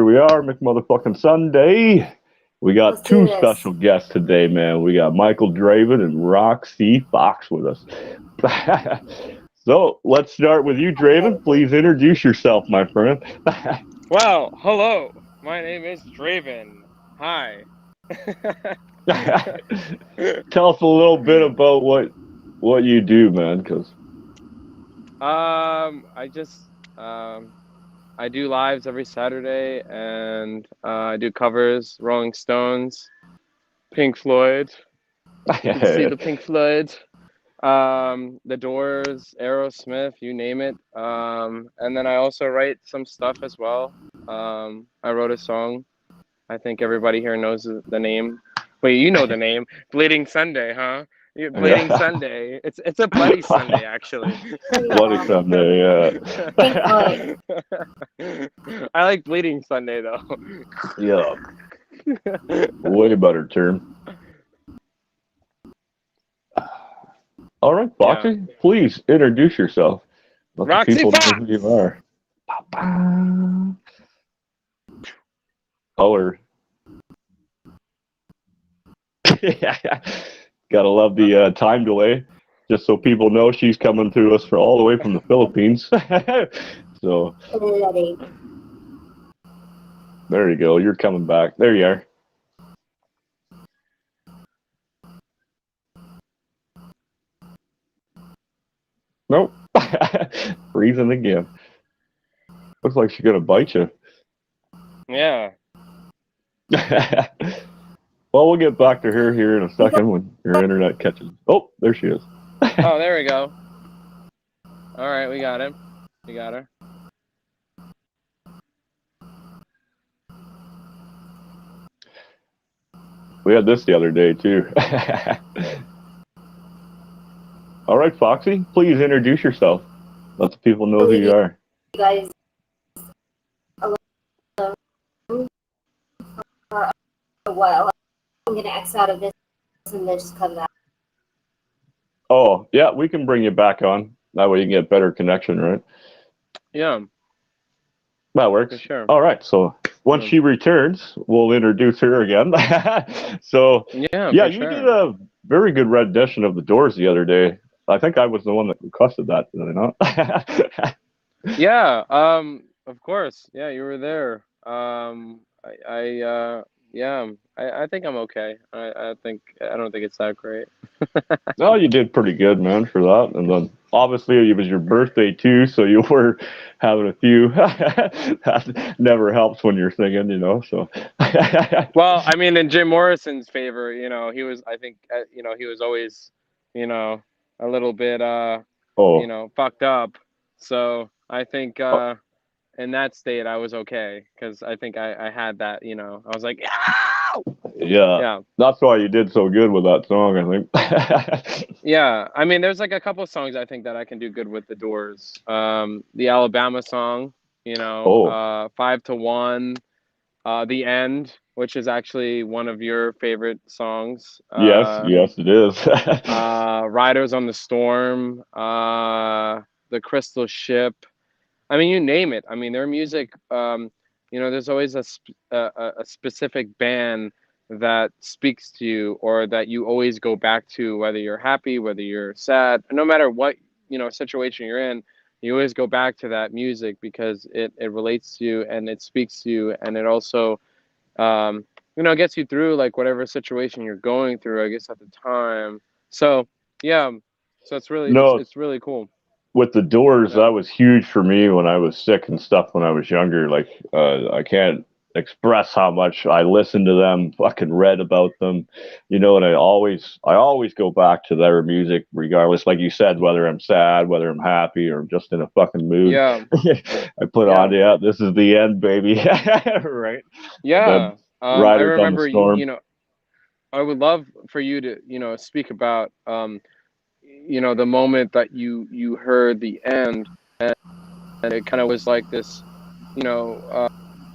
we are, McMotherfucking Sunday. We got Let's do two this. special guests today, man. We got Michael Draven and Roxy Fox with us. So let's start with you, Draven. Please introduce yourself, my friend. Well, hello. My name is Draven. Hi. Tell us a little bit about what you do, man. Because I just I do lives every Saturday, and I do covers, Rolling Stones, Pink Floyd. You can see the Pink Floyd, The Doors, Aerosmith, you name it. And then I also write some stuff as well. I wrote a song. I think everybody here knows the name. Wait, you know the name? Bleeding Sunday, huh? Bleeding Sunday. It's a bloody Sunday, actually. Bloody Sunday, yeah. I like Bleeding Sunday though. Yeah. Way better term. All right, Foxy, Yeah. please introduce yourself. Let Roxy the people Fox! know who you are. Color. Gotta love the time delay. Just so people know, she's coming to us for all the way from the Philippines. So there you go. You're coming back. There you are. Nope. Freezing again. Looks like she's gonna bite you. Yeah. Well, we'll get back to her here in a second when your internet catches. Oh, there she is. Oh, there we go. All right, we got him. We got her. We had this the other day too. All right, Foxy, please introduce yourself. Let the people know who you are. You guys alone for a while. I'm gonna X out of this and then just cut it out. Oh, yeah, we can bring you back on. That way you can get better connection, right? Yeah. That works. For sure. All right, so once she returns, we'll introduce her again. So, Yeah, yeah, for you sure. did a very good rendition of The Doors the other day. I think I was the one that requested that, did I not? Yeah, of course. Yeah, you were there. Yeah, I think I'm okay. I don't think it's that great. No, you did pretty good, man, for that. And then obviously it was your birthday too, so you were having a few. That never helps when you're singing, you know. So. Well, I mean, in Jim Morrison's favor, he was. I think, he was always, a little bit, Oh. fucked up. So I think, in that state, I was okay because I think I had that. I was like, Yeah. yeah. That's why you did so good with that song, I think. Yeah, I mean, there's like a couple of songs I think that I can do good with the Doors. The Alabama song, Oh. 5 to 1, The End, which is actually one of your favorite songs. Yes, it is. Riders on the Storm, The Crystal Ship. I mean, you name it. I mean, their music. There's always a specific band that speaks to you or that you always go back to, whether you're happy, whether you're sad, no matter what situation you're in. You always go back to that music because it relates to you and it speaks to you, and it also gets you through like whatever situation you're going through, I guess, at the time. So yeah, so it's really No, it's really cool. with the Doors, Yeah. that was huge for me when I was sick and stuff when I was younger. Like, I can't express how much I listened to them, fucking read about them, and I always go back to their music, regardless, like you said, whether I'm sad, whether I'm happy, or just in a fucking mood. Yeah. I put on, this is the end, baby. Right? Yeah. I Riders on the remember, Storm. I would love for you to, speak about, the moment that you heard the end, and it kind of was like this,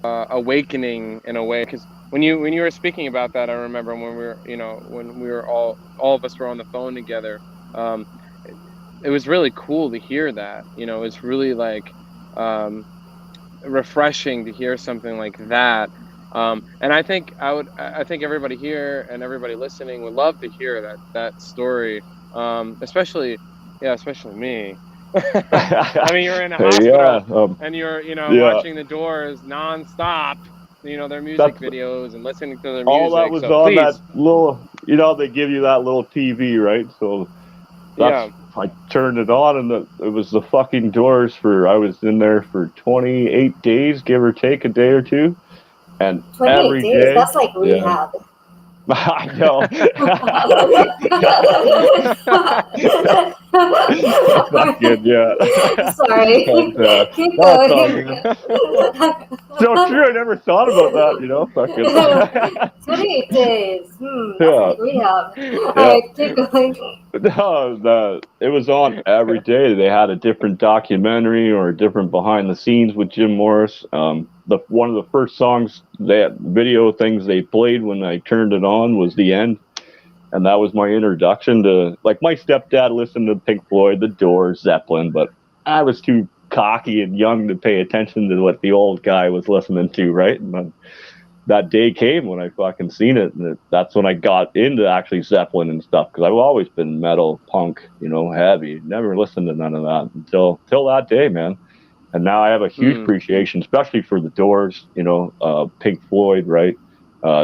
awakening in a way. Because when you were speaking about that, I remember when we were all of us were on the phone together. It was really cool to hear that. It's really like, refreshing to hear something like that. And I think everybody here and everybody listening would love to hear that story. Especially me. I mean, you're in a Yeah, hospital and you're, yeah. watching the Doors nonstop, their music That's videos and listening to their all that music. was So on that please, little. They give you that little TV, right? So that's yeah, I turned it on, and it was the fucking Doors I was in there for 28 days, give or take a day or two, and 28 every days. day, That's like yeah. rehab. I know. Fucking yeah. Sorry. But Keep no, it's all going. good. So true. I never thought about that. Fucking 28 days. That's yeah, like rehab. All yeah. right, keep going. No, it was on every day. They had a different documentary or a different behind the scenes with Jim Morris. The one of the first songs, that video things they played when I turned it on was The End, and that was my introduction to, like, my stepdad listened to Pink Floyd, The Doors, Zeppelin, but I was too cocky and young to pay attention to what the old guy was listening to, right? And then that day came when I fucking seen it, and that's when I got into actually Zeppelin and stuff, because I've always been metal, punk, heavy. Never listened to none of that until that day, man. And now I have a huge appreciation, especially for the Doors, Pink Floyd, right?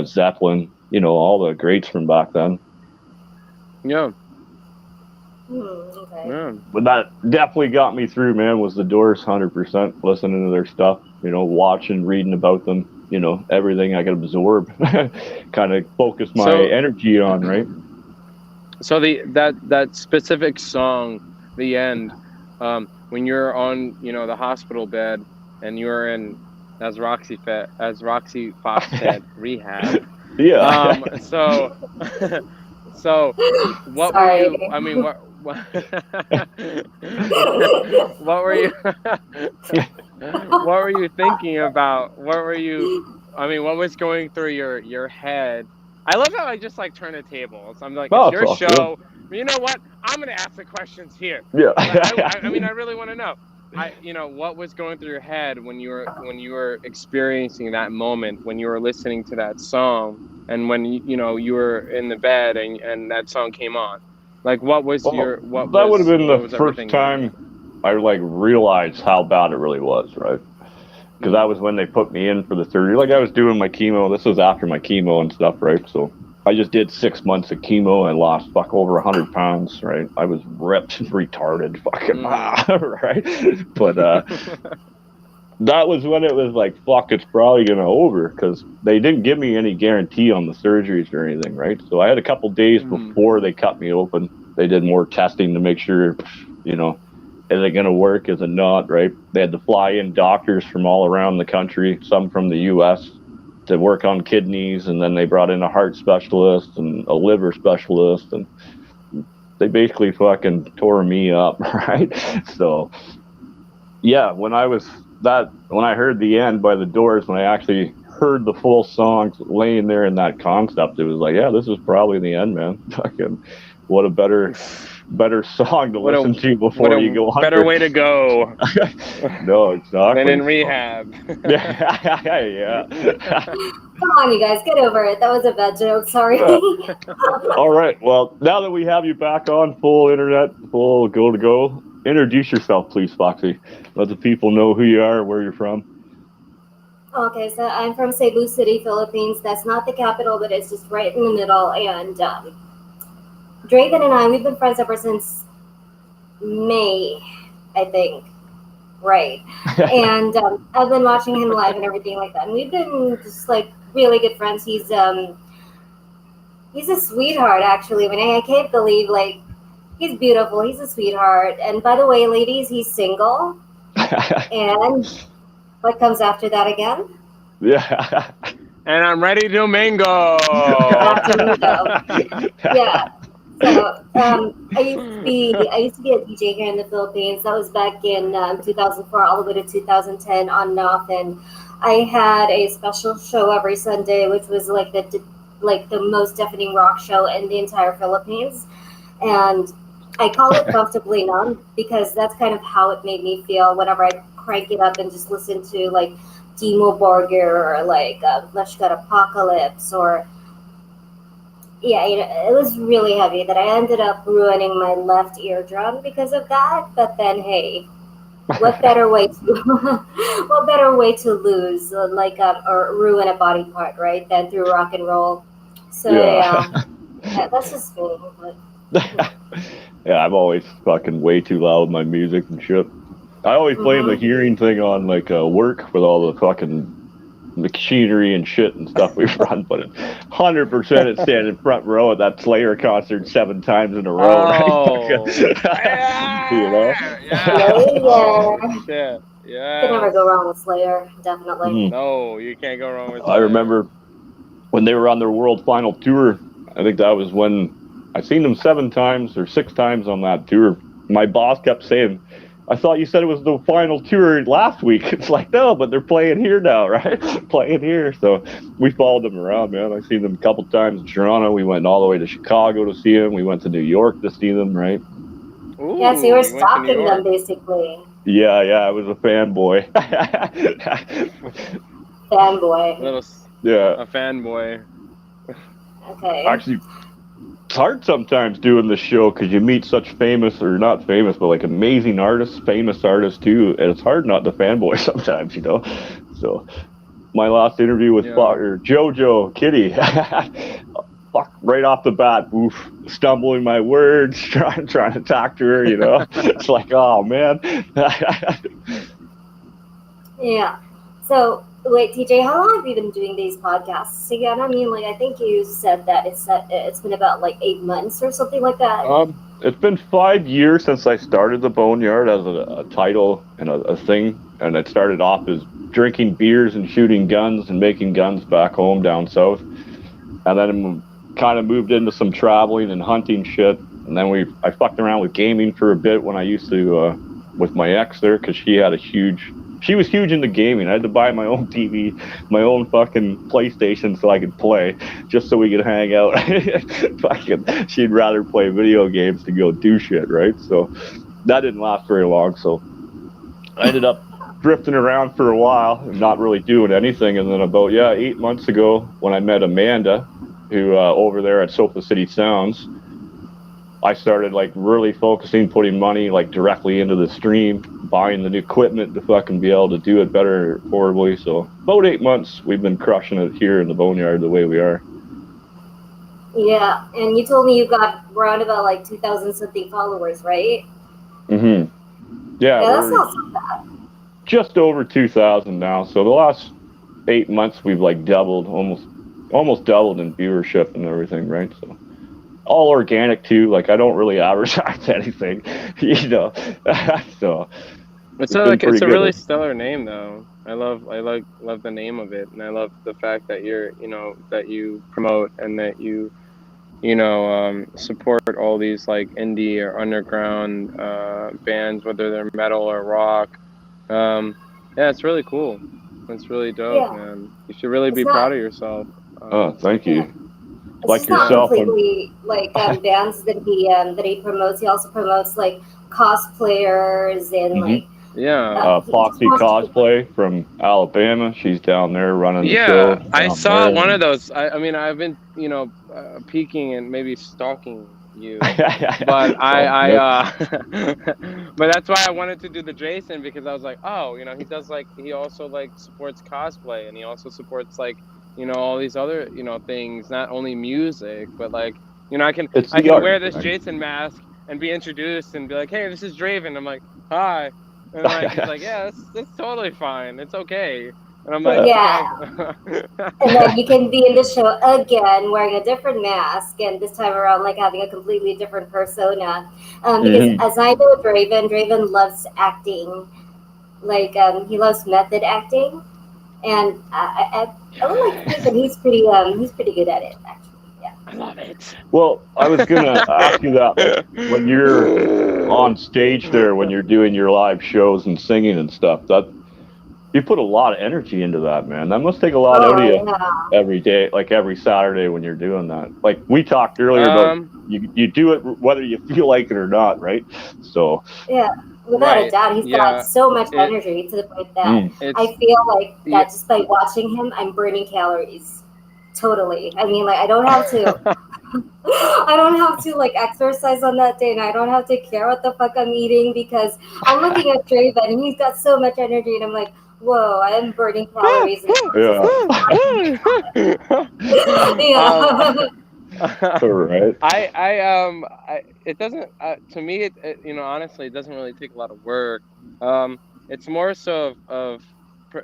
Zeppelin, all the greats from back then. yeah, Okay. yeah. But that definitely got me through, man, was the Doors, 100%, listening to their stuff, watching, reading about them, everything I could absorb, kind of focus my energy on, right? So that specific song, The End, when you're on, the hospital bed and you're in, as Roxy Fox said, rehab. Yeah. So what were Sorry. you? I mean, what what were you? What were you thinking about? What were you? I mean, what was going through your head? I love how I just like turn the tables. I'm like, it's your show. You know what? I'm gonna ask the questions here. Yeah. I mean, I really want to know. What was going through your head when you were experiencing that moment, when you were listening to that song, and when you were in the bed and that song came on? Like, what was that would have been the first time I realized how bad it really was, right? Because that was when they put me in for the surgery. Like, I was doing my chemo. This was after my chemo and stuff, right? So I just did 6 months of chemo and lost over 100 pounds, right? I was ripped, retarded, fucking, right? But that was when it was like, fuck, it's probably going to over, because they didn't give me any guarantee on the surgeries or anything, right? So I had a couple days before they cut me open. They did more testing to make sure, is it going to work? Is it not, right? They had to fly in doctors from all around the country, some from the U.S., to work on kidneys, and then they brought in a heart specialist and a liver specialist, and they basically fucking tore me up, right? So, yeah, when I heard The End by the Doors, when I actually heard the full songs laying there in that concept, it was like, yeah, this is probably the end, man. Fucking, what a better song to listen to before you go under. Better way to go. No, exactly. Than in rehab. Yeah. Come on, you guys, get over it. That was a bad joke. Sorry. All right. Well, now that we have you back on full internet, full go, introduce yourself, please, Foxy. Let the people know who you are, where you're from. Okay, so I'm from Cebu City, Philippines. That's not the capital, but it's just right in the middle. And Draven and I, we've been friends ever since May, I think. Right. And I've been watching him live and everything like that. And we've been just like really good friends. He's a sweetheart, actually. I mean, I can't believe, like, he's beautiful. He's a sweetheart. And by the way, ladies, he's single. And what comes after that again? Yeah. And I'm ready to mingle. Yeah. So I used to be a DJ here in the Philippines. That was back in 2004 all the way to 2010 on and off. And I had a special show every Sunday, which was like the most deafening rock show in the entire Philippines. And I call it Comfortably Numb because that's kind of how it made me feel whenever I crank it up and just listen to like Timo Borgir or like Flesh God Apocalypse or yeah, it was really heavy that I ended up ruining my left eardrum because of that. But then, hey, what better way to what better way to lose or ruin a body part, right? Than through rock and roll. So yeah, that's just me. But, Yeah, I'm always fucking way too loud with my music and shit. I always blame the hearing thing on like work with all the fucking machinery and shit and stuff we run, but 100% it's standing front row at that Slayer concert 7 times in a row, Oh, right? yeah, You know? Oh, shit. Yeah. You can never go wrong with Slayer, definitely. No, you can't go wrong with I remember when they were on their world final tour. I think that was when I seen them 7 times or 6 times on that tour. My boss kept saying, I thought you said it was the final tour last week. It's like, no, but they're playing here now, right? Playing here. So we followed them around, man. I've seen them a couple times in Toronto. We went all the way to Chicago to see them. We went to New York to see them, right? Ooh, yeah, so you were stalking them, basically. Yeah, I was a fanboy. Fanboy. Yeah. A fanboy. Okay. Actually, it's hard sometimes doing this show because you meet such famous, or not famous, but like amazing artists, famous artists too, and it's hard not to fanboy sometimes, you know. So my last interview with JoJo Kitty, fuck, right off the bat, oof, stumbling my words, trying to talk to her, you know. It's like, oh man. Yeah. So wait, TJ, how long have you been doing these podcasts again? I mean, like, I think you said that it's been about like 8 months or something like that. It's been 5 years since I started the Boneyard as a title and a thing, and it started off as drinking beers and shooting guns and making guns back home down south, and then kind of moved into some traveling and hunting shit, and then I fucked around with gaming for a bit when I used to with my ex there, because she was huge into gaming. I had to buy my own TV, my own fucking PlayStation so I could play, just so we could hang out. She'd rather play video games to go do shit, right? So that didn't last very long. So I ended up drifting around for a while and not really doing anything. And then about 8 months ago, when I met Amanda, who over there at Sofa City Sounds, I started like really focusing, putting money like directly into the stream, buying the new equipment to fucking be able to do it better horribly. So about 8 months, we've been crushing it here in the Boneyard the way we are. Yeah, and you told me you got around about like 2,000 something followers, right? Mm-hmm. Yeah, that's not so bad. Just over 2,000 now. So the last 8 months, we've like doubled, almost doubled in viewership and everything, right? So. All organic too. Like I don't really advertise anything, you know. So it's a really stellar name though. I love the name of it, and I love the fact that that you promote and that you support all these like indie or underground bands, whether they're metal or rock. Yeah, it's really cool. It's really dope, man. You should really be proud of yourself. Thank you. Yeah. It's like yourself, not completely like bands that he promotes. He also promotes like cosplayers and like Foxy Cosplay from Alabama. She's down there running the show. Yeah, I saw one of those. I mean, I've been peeking and maybe stalking you, but but that's why I wanted to do the Jason, because I was like, oh, he also like supports cosplay, and he also supports like. All these other, things, not only music, but like, I can wear this Jason mask and be introduced and be like, hey, this is Draven. I'm like, hi. And like, he's like, yeah, that's totally fine. It's okay. And I'm like, yeah. Okay. And then you can be in the show again wearing a different mask, and this time around, like having a completely different persona. Because as I know Draven loves acting. Like, he loves method acting. And I would like to think that he's pretty good at it, actually. Yeah. I love it. Well, I was gonna ask you that when you're on stage there, when you're doing your live shows and singing and stuff, that you put a lot of energy into that, man. That must take a lot out of you every day, like every Saturday when you're doing that. Like we talked earlier about you do it whether you feel like it or not, right? So yeah. without a doubt, he's got so much it energy to the point that it's I feel like yeah. that just by watching him, I'm burning calories. Totally. I mean, like I don't have to. I don't have to like exercise on that day, and I don't have to care what the fuck I'm eating because I'm looking at Draven, and he's got so much energy, and I'm like, whoa, I am burning calories. And Yeah. Right. It doesn't to me it you know, honestly, it doesn't really take a lot of work. It's more so of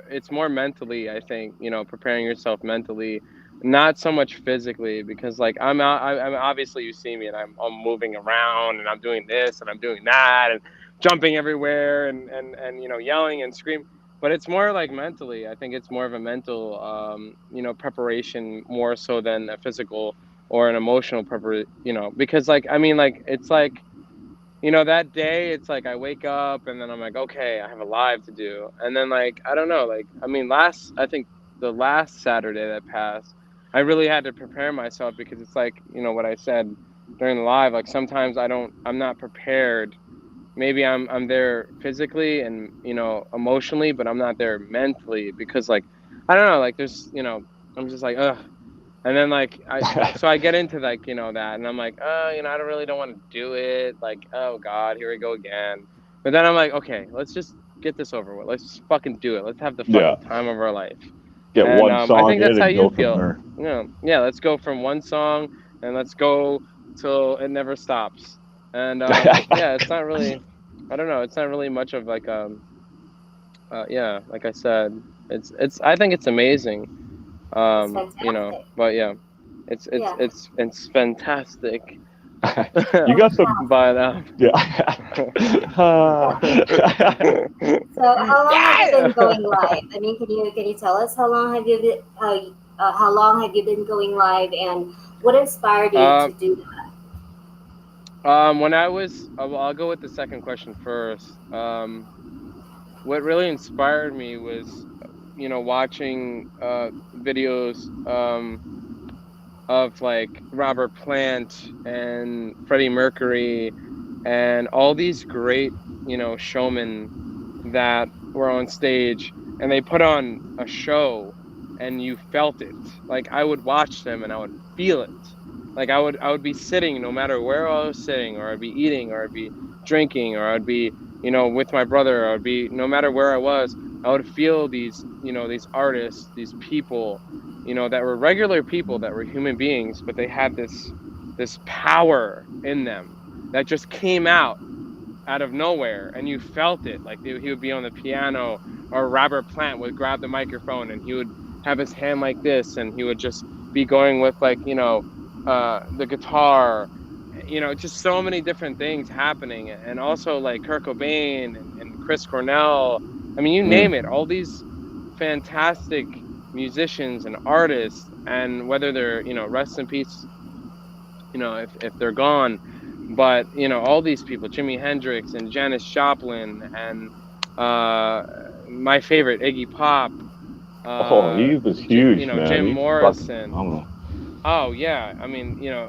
it's more mentally, I think, you know, preparing yourself mentally, not so much physically, because like I'm obviously, you see me and I'm moving around and I'm doing this and I'm doing that and jumping everywhere and you know, yelling and screaming, but it's more like mentally. I think it's more of a mental you know, preparation more so than a physical or an emotional preparation, you know, because like, I mean, like, it's like, you know, that day it's like I wake up and then I'm like, okay, I have a live to do, and then like, I don't know, like, I mean, I think the last Saturday that passed, I really had to prepare myself, because it's like, you know, what I said during the live, like sometimes I'm not prepared. Maybe I'm there physically and, you know, emotionally, but I'm not there mentally, because like, I don't know, like there's, you know, I'm just like, ugh. And then like so I get into like, you know, that, and I'm like, oh, you know, I don't want to do it. Like, oh God, here we go again. But then I'm like, okay, let's just get this over with. Let's just fucking do it. Let's have the Yeah. fucking time of our life. Get And one I song think that's in how and you go from feel. there. You know, yeah, let's go from one song and let's go till it never stops. And yeah, it's not really, I don't know, it's not really much of like yeah, like I said, I think it's amazing. it's You know, fantastic. but yeah, Yeah. it's fantastic. You got some. But Yeah. So how long have you been yeah. going live? I mean, can you tell us how long have you been how long have you been going live, and what inspired you to um do that? when I was, I'll go with the second question first. What really inspired me was, you know, watching videos of like Robert Plant and Freddie Mercury and all these great, you know, showmen that were on stage, and they put on a show and you felt it. Like I would watch them and I would feel it. Like I would be sitting no matter where I was sitting, or I'd be eating, or I'd be drinking, or I'd be, you know, with my brother, or I'd be, no matter where I was, I would feel these, you know, these artists, these people, you know, that were regular people, that were human beings, but they had this power in them that just came out of nowhere, and you felt it. Like he would be on the piano, or Robert Plant would grab the microphone and he would have his hand like this, and he would just be going with, like, you know, the guitar, you know, just so many different things happening. And also like Kurt Cobain and Chris Cornell. I mean, you name it, all these fantastic musicians and artists, and whether they're, you know, rest in peace, you know, if they're gone, but you know, all these people, Jimi Hendrix and Janis Joplin and my favorite, Iggy Pop, Oh, he was huge, you know, man. Jim He's fucking Morrison. phenomenal. Oh yeah, I mean, you know,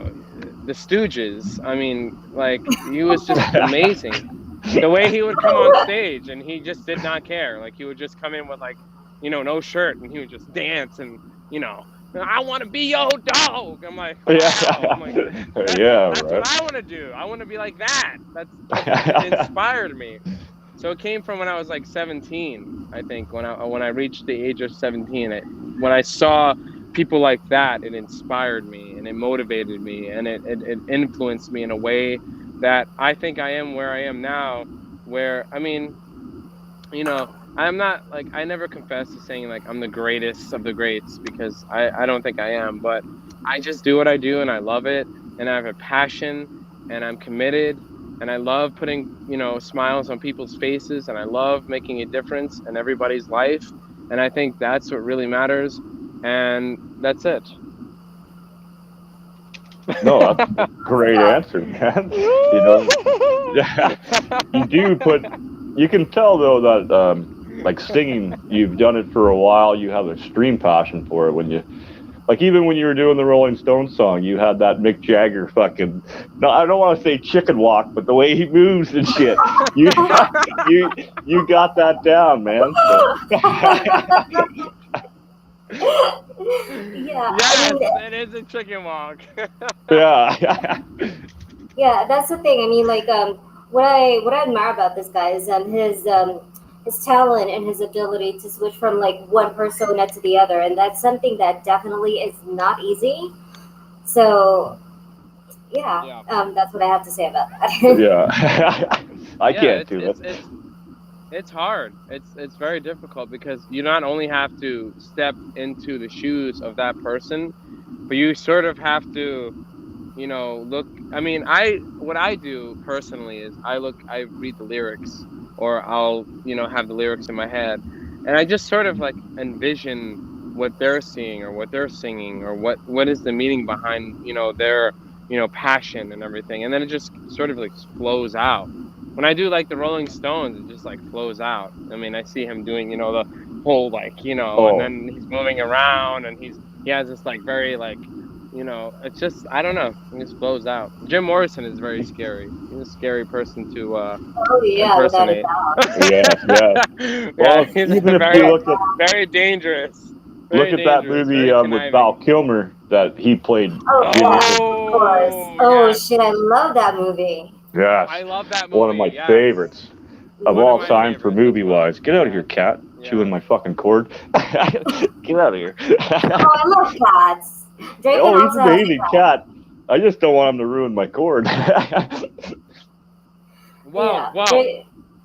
the Stooges. I mean, like, he was just amazing. The way he would come on stage and he just did not care. Like he would just come in with, like, you know, no shirt, and he would just dance, and, you know, I want to be your dog. I'm like, wow. I'm like, Yeah, that's right. what I want to do. I want to be like that. It inspired me. So it came from when I was like 17, I think, when I reached the age of 17. When I saw people like that, it inspired me and it motivated me, and it influenced me in a way that I think I am where I am now, where, I mean, you know, I'm not like, I never confess to saying like I'm the greatest of the greats, because I don't think I am, but I just do what I do and I love it, and I have a passion, and I'm committed, and I love putting, you know, smiles on people's faces, and I love making a difference in everybody's life, and I think that's what really matters, and that's it. No, that's a great answer, man. You know, yeah, you do put. You can tell though that like singing, you've done it for a while. You have a extreme passion for it. Like even when you were doing the Rolling Stones song, you had that Mick Jagger fucking. No, I don't want to say chicken walk, but the way he moves and shit, you you you got that down, man. So. Yeah, Yes, it is a chicken walk. Yeah. yeah, that's the thing. I mean, like, what I admire about this guy is his talent and his ability to switch from like one persona to the other, and that's something that definitely is not easy. So, yeah, Yeah. that's what I have to say about that. Yeah. I Yeah, can't do that. it's hard. It's very difficult because you not only have to step into the shoes of that person, but you sort of have to, look. I mean, what I do personally is I read the lyrics, or I'll, have the lyrics in my head, and I just sort of like envision what they're seeing or what they're singing or what is the meaning behind, their, passion and everything, and then it just sort of like flows out. When I do like the Rolling Stones, it just like flows out. I mean, I see him doing, the whole like, and Oh. then he's moving around and he has this like very like, it's just I don't know. It just flows out. Jim Morrison is very scary. He's a scary person to Oh yeah, without a impersonate. doubt. Yeah. Yeah, Well, he's even if you very very dangerous. look Very at that dangerous. movie Very with Val conniving. Kilmer that he played Oh Jimmy. yes, of course. Oh Oh yes, shit, I love that movie. Yes, I love that one of movie. my Yes, favorites of one of all my time for favorites as movie well. wise. Get out of Yeah, here, cat! Chewing yeah. my fucking cord. Get out of here. Oh, I love cats. Draven Oh, he's also an has a amazing cat. cat. I just don't want him to ruin my cord. Whoa, Yeah. whoa.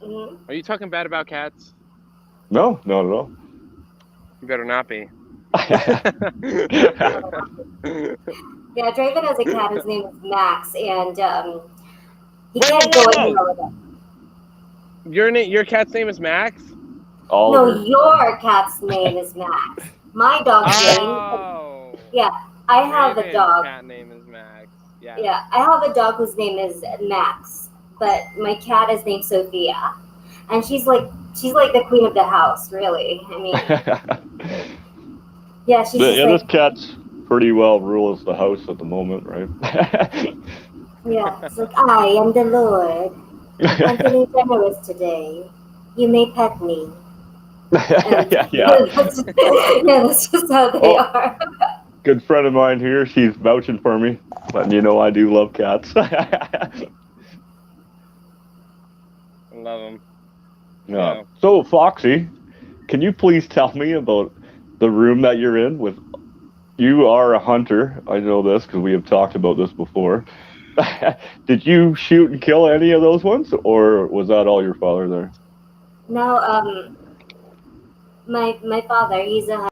Mhm. Are you talking bad about cats? No, not at all. You better not be. Yeah, Draven has a cat. His name is Max, and he Wait, can't whoa, go whoa, anywhere whoa! with him. Your cat's name is Max? Oliver. No, your cat's name is Max. My dog's name. Oh, Yeah, I have a Draven's dog. cat name is Max. Yes. Yeah, I have a dog whose name is Max, but my cat is named Sophia, and she's like the queen of the house, really. I mean, yeah, she's just This like, cat's pretty well rules the house at the moment, right? yeah, it's like I am the Lord. I'm feeling generous today. You may pet me. And Yeah. yeah, that's just how they are. Good friend of mine here, she's vouching for me, letting you know I do love cats. I love them. Yeah. So, Foxy, can you please tell me about the room that you're in with? You are a hunter. I know this because we have talked about this before. Did you shoot and kill any of those ones, or was that all your father there? No, my father, he's a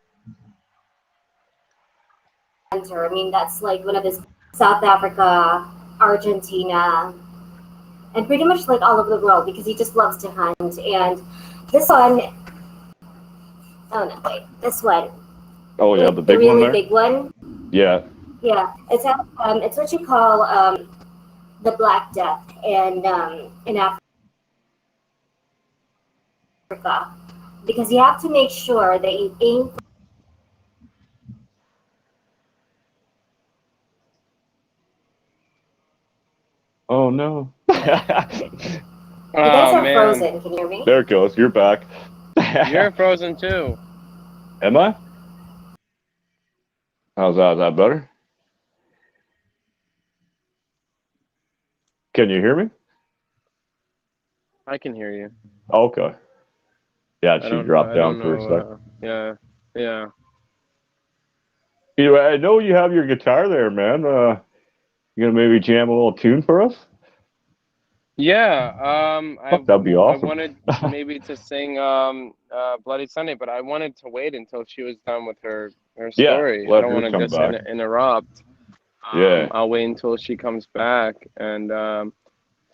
hunter. I mean, that's like one of his South Africa, Argentina, and pretty much like all over the world because he just loves to hunt. And this one, oh no, wait, this one. Oh yeah, Like, the big really one there. big one. Yeah. Yeah, it's what you call the Black Death, and in Africa, because you have to make sure that you aim. Oh no. You guys Oh are man, frozen. Can you hear me? There it goes. You're back. you're frozen too. Am I? How's that? Is that better? Can you hear me? I can hear you. Okay. Yeah, I she don't. dropped I don't down for a know. sec. Yeah. Yeah. Anyway, I know you have your guitar there, man. You gonna maybe jam a little tune for us? Yeah. Fuck, that'd be I awesome. wanted maybe to sing Bloody Sunday, but I wanted to wait until she was done with her Yeah, story. I let don't her want to come just back. interrupt. Yeah. I'll wait until she comes back, and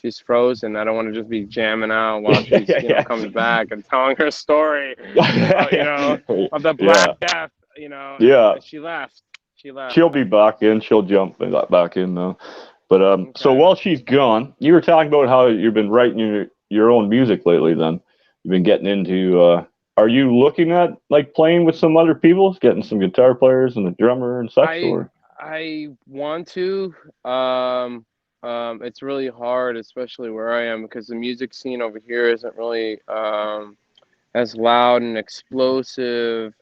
she's frozen. I don't want to just be jamming out while she's comes back and telling her story about of the Black Death. Yeah. And she left. She'll be back in. She'll jump back in though. But so Okay. while she's gone, you were talking about how you've been writing your own music lately. Then you've been getting into are you looking at like playing with some other people, getting some guitar players and a drummer and such? Or I want to. It's really hard, especially where I am, because the music scene over here isn't really as loud and explosive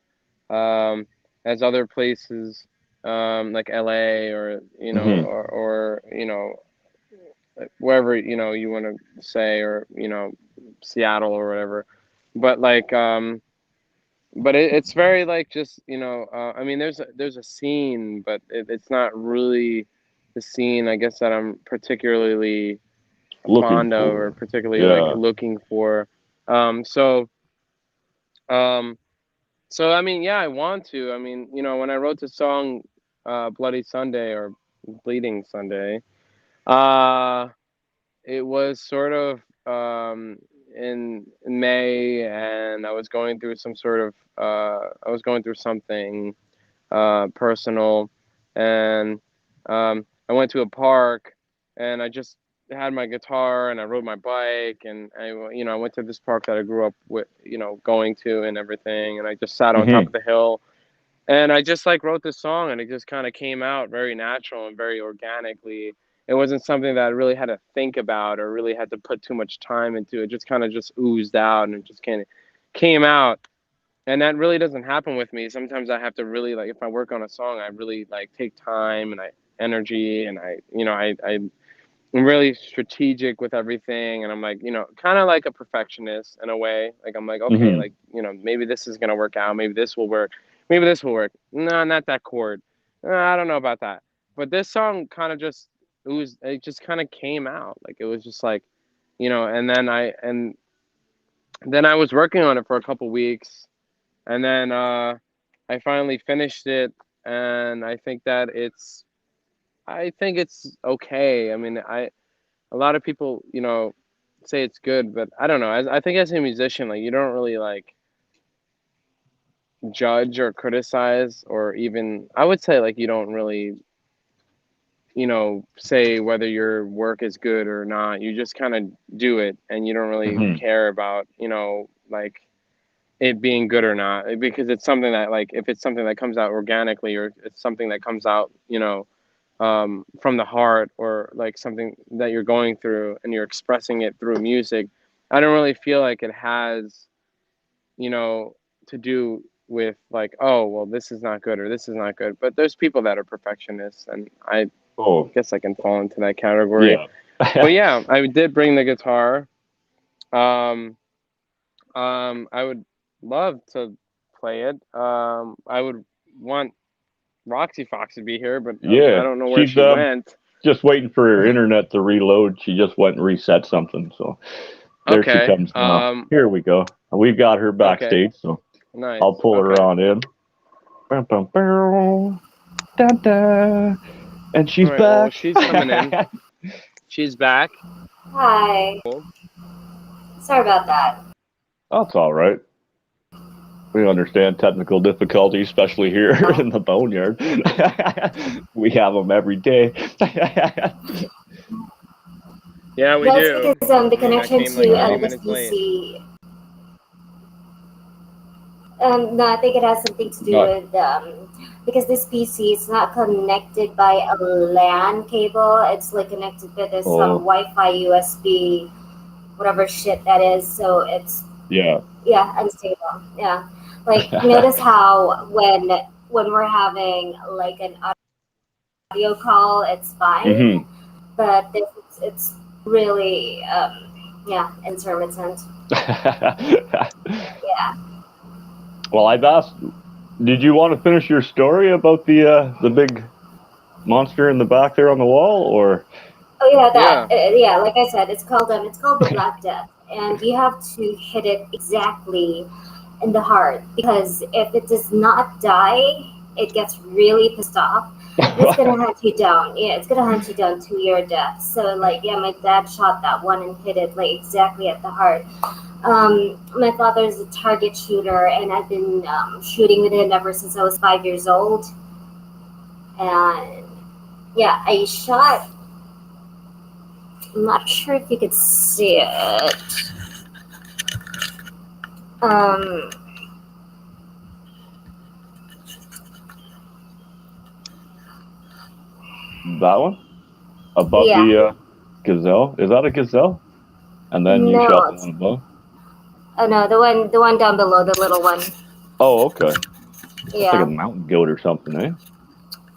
as other places, like LA, or or wherever you want to say, or Seattle or whatever. But like but it's very like just I mean, there's a scene, but it's not really the scene, I guess, that I'm particularly looking fond of, or for? particularly like Yeah. looking for. So um so I mean, yeah, I want to. I mean, when I wrote the song Bloody Sunday, or Bleeding Sunday, uh it was sort of in May, and I was going through some sort of I was going through something personal, and I went to a park, and I just had my guitar, and I rode my bike, and I went to this park that I grew up with, going to and everything, and I just sat on top Hmm. of the hill, and I just like wrote this song, and it just kind of came out very natural and very organically. It wasn't something that I really had to think about or really had to put too much time into. It just kind of just oozed out, and it just kind of came out. And that really doesn't happen with me. Sometimes I have to really, like, if I work on a song, I really like take time, and I energy, and I'm really strategic with everything, and I'm like, kind of like a perfectionist in a way. Like, I'm like, okay, Hmm. like, maybe this is gonna work out, maybe this will work, maybe this will work. No, not that chord. I don't know about that. But this song kind of just, it just kind of came out. Like, it was just like, and then I was working on it for a couple weeks, and then I finally finished it, and I think it's okay. I mean, a lot of people, say it's good, but I don't know. I think as a musician, like, you don't really like judge or criticize, or even, I would say, like, you don't really, say whether your work is good or not. You just kind of do it, and you don't really Hmm. care about, like, it being good or not, because it's something that, like, if it's something that comes out organically, or it's something that comes out, from the heart, or like something that you're going through and you're expressing it through music, I don't really feel like it has, to do with, like, oh, well, this is not good or this is not good. But there's people that are perfectionists, and I Oh, guess I can fall into that category. yeah. But yeah, I did bring the guitar. Um, I would love to play it. I would want Roxy Fox to be here, but I Yeah. don't know where She's she went. just waiting for her internet to reload. She just went and reset something. So there she Okay. comes now. Here we go. We've got her Okay. backstage, so Nice. I'll pull her Okay. on in. Bum, bum, bum. Da, da. And All she's right. Well, back. she's coming in. She's back. Hi. Cool. Sorry about that. That's all right. We understand technical difficulties, especially here in the boneyard. We have them every day. Yeah, we That's do. because I the mean, I connection came like to 30 Well, this minutes late. PC. No, I think it has something to do not, with because this PC is not connected by a LAN cable. It's like connected with this oh, Wi-Fi USB, whatever shit that is. So it's yeah. yeah, unstable. Yeah, like notice how when we're having like an audio call, it's fine, Hmm. but this it's really yeah, intermittent. Yeah. Well, I've asked. Did you want to finish your story about the big monster in the back there on the wall, or? Oh yeah, that Yeah. yeah. Like I said, it's called the Black Death, and you have to hit it exactly in the heart because if it does not die, it gets really pissed off. And it's gonna hunt you down. Yeah, it's gonna hunt you down to your death. So like, yeah, my dad shot that one and hit it like exactly at the heart. My father's a target shooter, and I've been shooting with him ever since I was 5 years old. And yeah, I shot. I'm not sure if you could see it. Um, That one above Yeah. the gazelle. Is that a gazelle? And then you No, shot the it's, one above. oh no, the one down below, the little one. Oh, okay. That's like a Yeah. mountain goat or something, eh?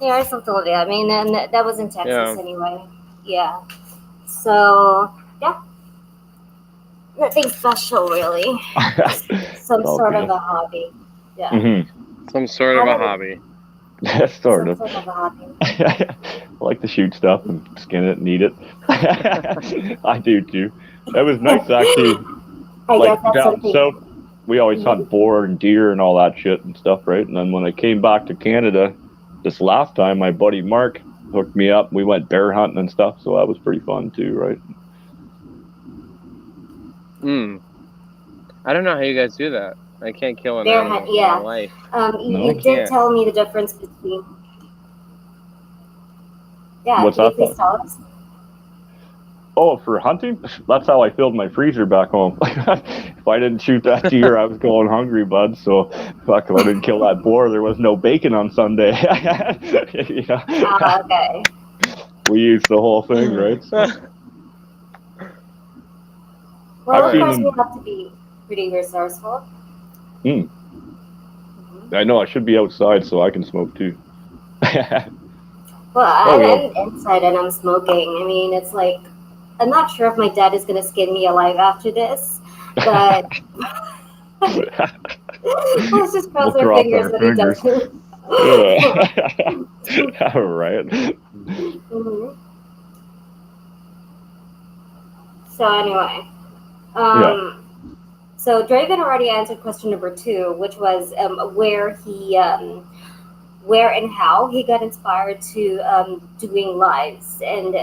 Yeah, or something like that. I mean, and that was in Texas Yeah. anyway. Yeah. So, yeah, nothing special really. Just It's some all sort of good. a hobby. Yeah. Mm-hmm. Some sort of How a about hobby. Sort some of. sort of a hobby? I like to shoot stuff and skin it and eat it. I do too. It was nice actually. I Like guess that's down something. south, we always Mhm. hunt boar and deer and all that shit and stuff, right? And then when I came back to Canada this last time, my buddy Mark hooked me up. We went bear hunting and stuff, so that was pretty fun too, right? Hmm. I don't know how you guys do that. I can't kill an Bear hunt, animal for my yeah. life. You I No, did can't. tell me the difference between. Yeah, what's can you that please thought? tell us? Oh, for hunting, that's how I filled my freezer back home. If I didn't shoot that deer, I was going hungry, bud. So, fuck, if I didn't kill that boar, there was no bacon on Sunday. You know? Ah, okay. We used the whole thing, right? So, Well, I've of seen course, we them. have to be pretty resourceful. Mm, Mhm. I know I should be outside so I can smoke too. Well, Oh well. I'm inside and I'm smoking. I mean, it's like I'm not sure if my dad is gonna skin me alive after this, but let's just cross We'll our cross fingers our that he fingers. doesn't. Yeah. All right. Mhm. So anyway, Yeah. um, so Draven already answered question number two, which was where and how he got inspired to doing lives, and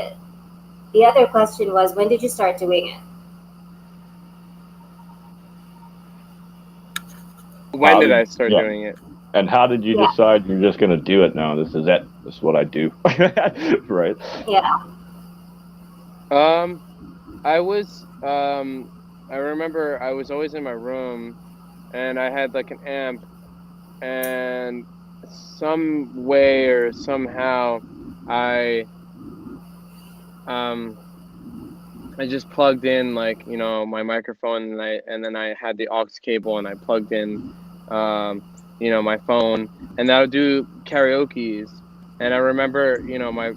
the other question was when did you start doing it? When How did did I start yeah? doing it? And how did you Yeah, decide you're just gonna do it now? This is it. This is what I do. Right. yeah. Um, I was I remember I was always in my room and I had like an amp and some way or somehow I um I just plugged in like, my microphone and then I had the aux cable and I plugged in my phone and I would do karaoke's. And I remember,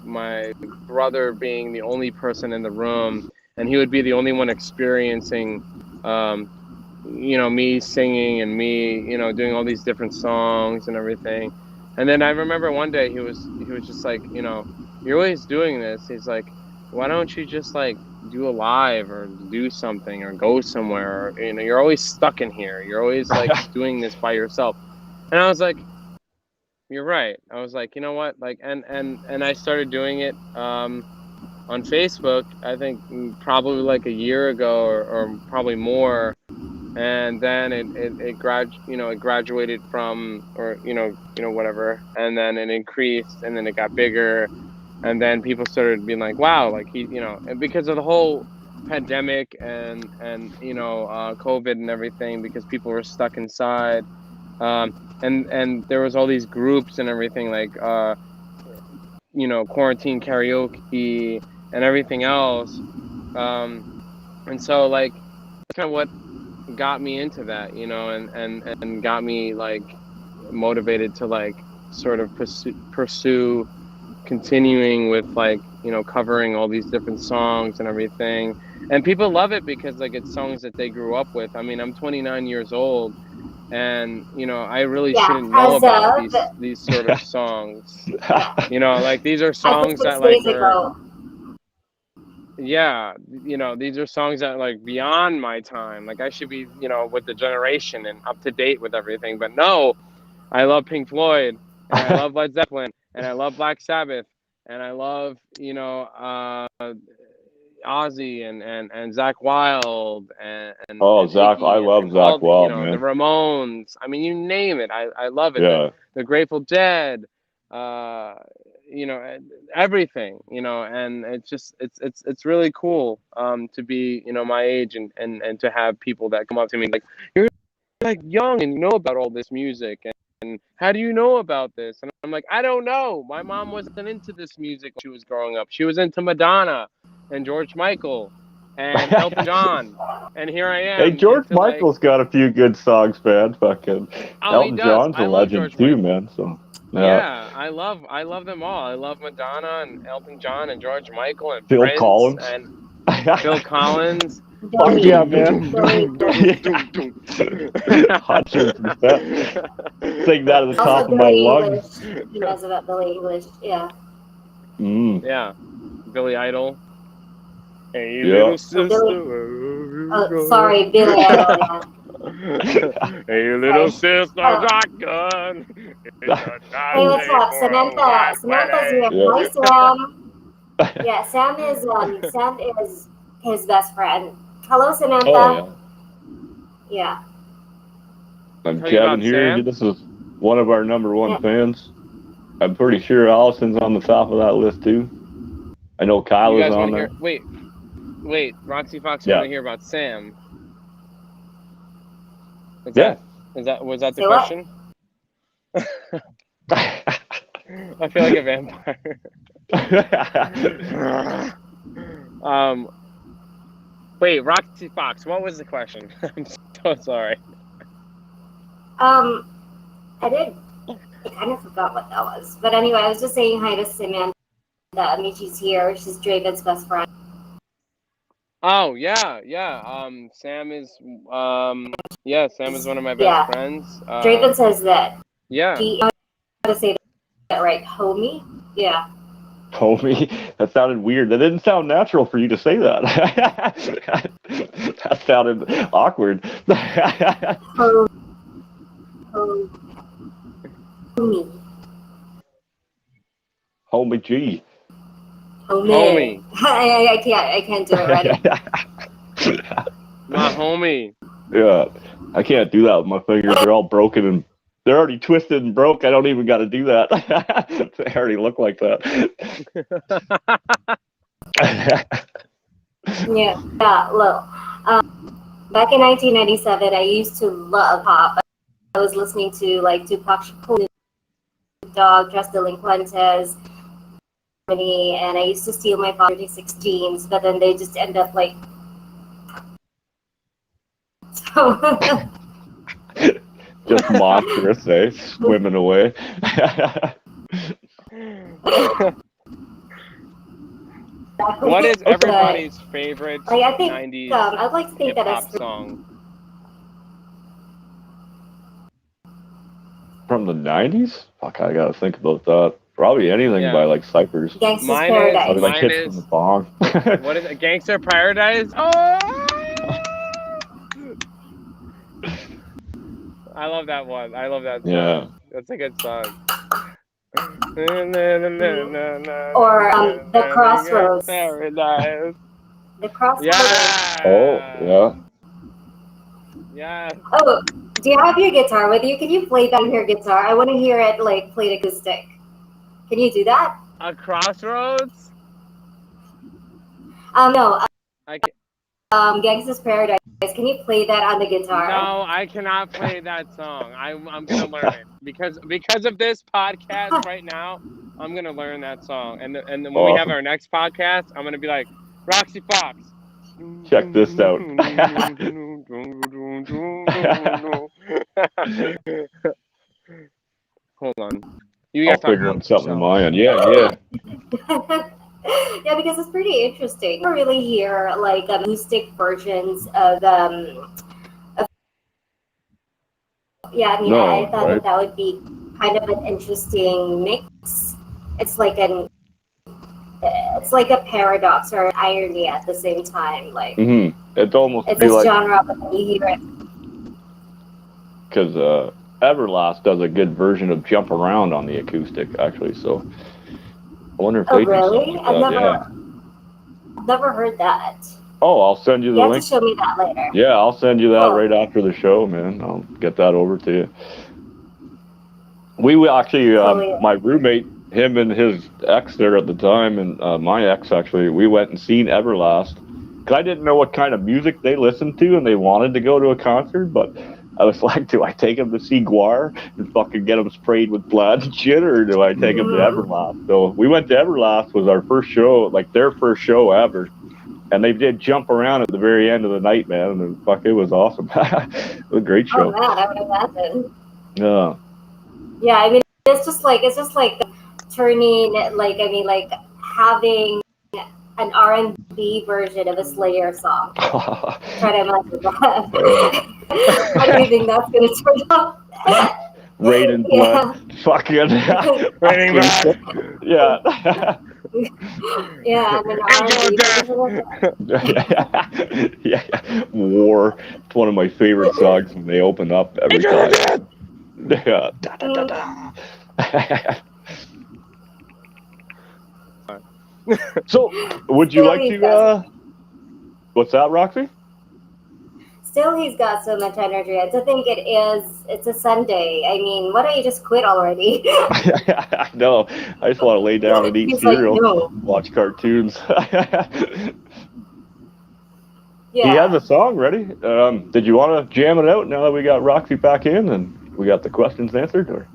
my brother being the only person in the room and he would be the only one experiencing um me singing and me, doing all these different songs and everything. And then I remember one day he was just like, you're always doing this. He's like, why don't you just like do a live or do something or go somewhere? Or, you're always stuck in here. You're always like doing this by yourself. And I was like, you're right. I was like, you know what? Like, and I started doing it on Facebook. I think probably like a year ago or probably more. And then it graduated from, or whatever, and then it increased and then it got bigger, and then people started being like, wow, like and because of the whole pandemic and COVID and everything, because people were stuck inside, um and there was all these groups and everything like quarantine karaoke and everything else, um and so like that's kind of what got me into that, and got me like motivated to like sort of pursue continuing with like covering all these different songs and everything. And people love it because like it's songs that they grew up with. I mean, I'm 29 years old and I really Yeah, shouldn't know as about of these sort of songs. yeah, Like these are as of songs that six like days are, ago. yeah, these are songs that like beyond my time. Like I should be, with the generation and up to date with everything. But no, I love Pink Floyd and I love Led Zeppelin and I love Black Sabbath and I love, Ozzy and Zach Wild Oh, and Zach, I Iggy love and all Zach the, Wild, the man. Ramones. I mean, you name it. I love it. Yeah. The Grateful Dead, uh, everything, and it's really cool to be, my age and to have people that come up to me like, you're like young and you know about all this music how do you know about this? And I'm like, I don't know. My mom wasn't into this music when she was growing up. She was into Madonna and George Michael and Elton John. And here I Hey, am George into like, Michael's got a few good songs, man. Fucking oh, he Elton does. John's a I love legend George too, Michael. man. So Yeah, I love them all. I love Madonna and Elton John and George Michael and Phil Prince Collins. and Phil Collins. Fuck yeah, man. Billy. 100%. Sing that at the top Also, of my Billy lungs. English. He knows about Billy English. Yeah. Yeah, Billy Idol. Hey, Yeah. little sister. Oh, sorry, Billy Idol. Yeah. Hey, little Sorry. sister, Oh. shotgun. Hey, what's up? Samantha's here. Yeah. Hi, Sam. Yeah, Sam is his best friend. Hello, Samantha. Oh, Yeah. I'm Tell you Kevin about here. Sam? This is one of our number one Yeah. fans. I'm pretty sure Allison's on the top of that list too. I know Kyle You is guys on want to there. hear? Wait. Roxy Fox Yeah. want to hear about Sam? Was Yeah. that the Say what? question? I feel like a vampire. Wait, Roxy Fox, what was the question? I'm so sorry. I kind of forgot what that was. But anyway, I was just saying hi to Samantha. I mean, she's here. She's Draven's best friend. Oh yeah. Sam is Sam is one of my best friends. Draven says that. Yeah. How to say that right? Homie? Yeah. Homie, that sounded weird. That didn't sound natural for you to say that. That sounded awkward. Homie. Homie G. Homie. I can't do it right. My homie. Yeah, I can't do that with my fingers. They're all broken and they're already twisted and broke. I don't even got to do that. They already look like that. Yeah. Look. Back in 1997, I used to love pop. I was listening to like Tupac Shakur, Dog, Tres Delinquentes, and I used to steal my father's 36 jeans, but then they just end up like. Just monstrous, eh? Swimming away. What is everybody's favorite I think 90s I'd like to think that hip-hop it's song? From the 90s? Fuck, I gotta think about that. Probably anything by like Cyphers. Gangsta's Mine Paradise. Probably like Mine Hits is- from the Bong. What is it? Gangster Paradise? Oh! I love that one. I love that song. Yeah. That's a good song. Or The Crossroads. Paradise. The Crossroads. Yeah. Oh, yeah. Yeah. Oh, do you have your guitar with you? Can you play that on your guitar? I want to hear it like played acoustic. Can you do that? A Crossroads? No. I can- Gangsta's Paradise. Can you play that on the guitar? No, I cannot play that song. I'm gonna learn it because of this podcast right now. I'm gonna learn that song, and then when we have our next podcast, I'm gonna be like Roxy Fox. Check this out. Hold on. You I'll guys talk figure about out something on yourself. my end. Yeah. Yeah, because it's pretty interesting. You really hear like acoustic versions of yeah, I mean, No, I thought right. that would be kind of an interesting mix. It's like a paradox or an irony at the same time. Like It's almost it's be a like genre, but then you hear it. because Everlast does a good version of Jump Around on the acoustic, actually. So I wonder if Oh, they do really? something like that. I've never heard that. Oh, I'll send you the You have link. to show me that later. Yeah, I'll send you that Cool. right after the show, man. I'll get that over to you. We actually, my roommate, him and his ex there at the time, and my ex actually, we went and seen Everlast. Because I didn't know what kind of music they listened to, and they wanted to go to a concert, but I was like, do I take him to see Guar and fucking get him sprayed with blood and shit, or do I take him to Everlast? So we went to Everlast, was our first show, like their first show ever. And they did jump around at the very end of the night, man. And fuck, it was awesome. It was a great show. Oh man, I would imagine. Yeah. Yeah, I mean, it's just like turning, like, I mean, like having an R&B version of a Slayer song. Try to imagine that. How do you think that's gonna turn out? Raining blood. Fucking Raining blood. Yeah. Yeah, and an R&B version of that. Yeah. War. It's one of my favorite songs when they open up every time. Yeah. Da, da, da, da. So, would you like to? What's that, Roxy? Still, he's got so much energy. I think it's a Sunday. I mean, why don't you just quit already? I know. I just want to lay down and eat He's cereal, like, no. watch cartoons. Yeah. He has a song ready. Did you want to jam it out now that we got Roxy back in and we got the questions answered? Or?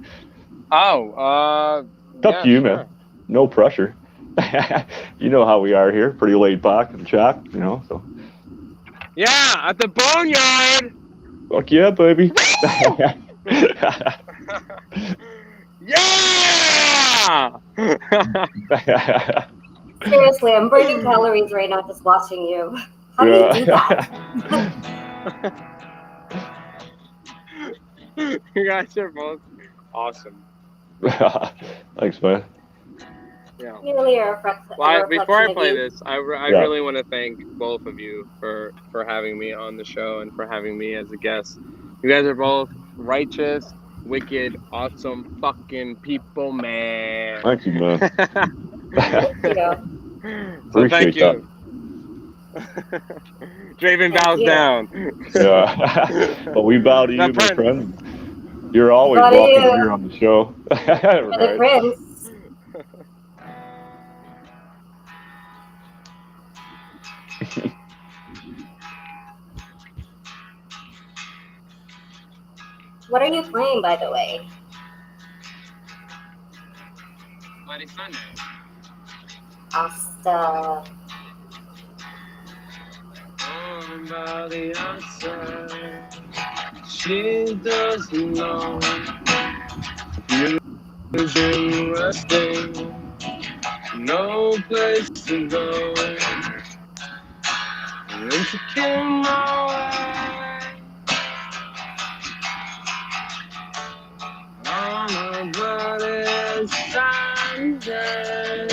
It's up to you, sure. man. No pressure. You know how we are here. Pretty laid back and chat, you know. So. Yeah, at the Boneyard. Fuck yeah, baby. Yeah! Seriously, I'm burning calories right now just watching you. How do you do that? You guys are both awesome. Thanks, man. Yeah. Really Before I play this, I really want to thank both of you for having me on the show and for having me as a guest. You guys are both righteous, wicked, awesome fucking people, man. Thank you, man. So thank you. Draven bows down. Yeah. But we bow to you, my friend. You're always welcome here on the show. Right. The prince. What are you playing, by the way? Bloody Sunday. Asta. On the outside, she doesn't know you've been resting, no place to go. And she came my way on a bloody Sunday.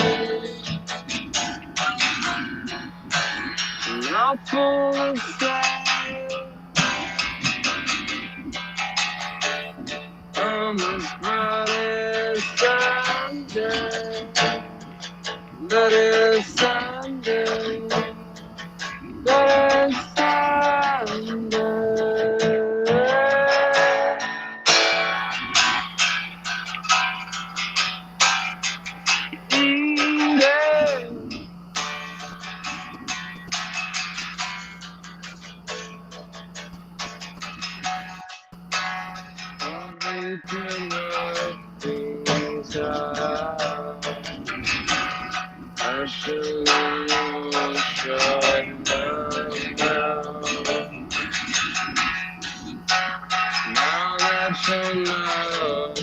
Not full of shame. On this bloody Sunday. Bloody Sunday. Bloody Sunday. I should now that you know,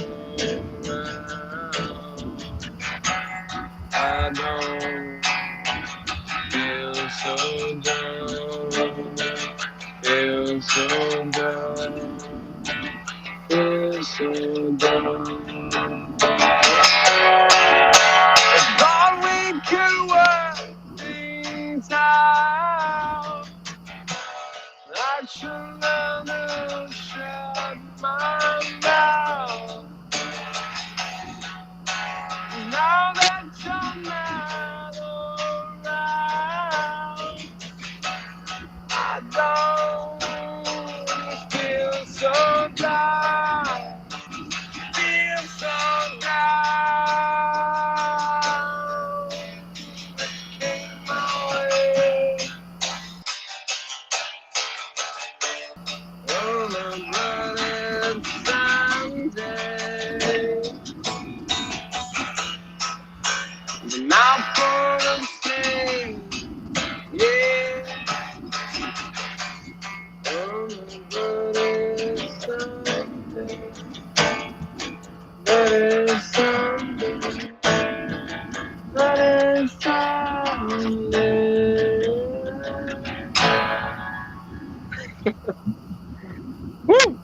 I don't feel so down, feel so down, feel so down. I thought we could work things out. I should learn to shut my mouth. Now that you're not around, I don't feel so down, feel so down. It came my way. Oh, my God. Now for the same, yeah. Oh, but it's Sunday. But it's Sunday. But it's Sunday. Woo!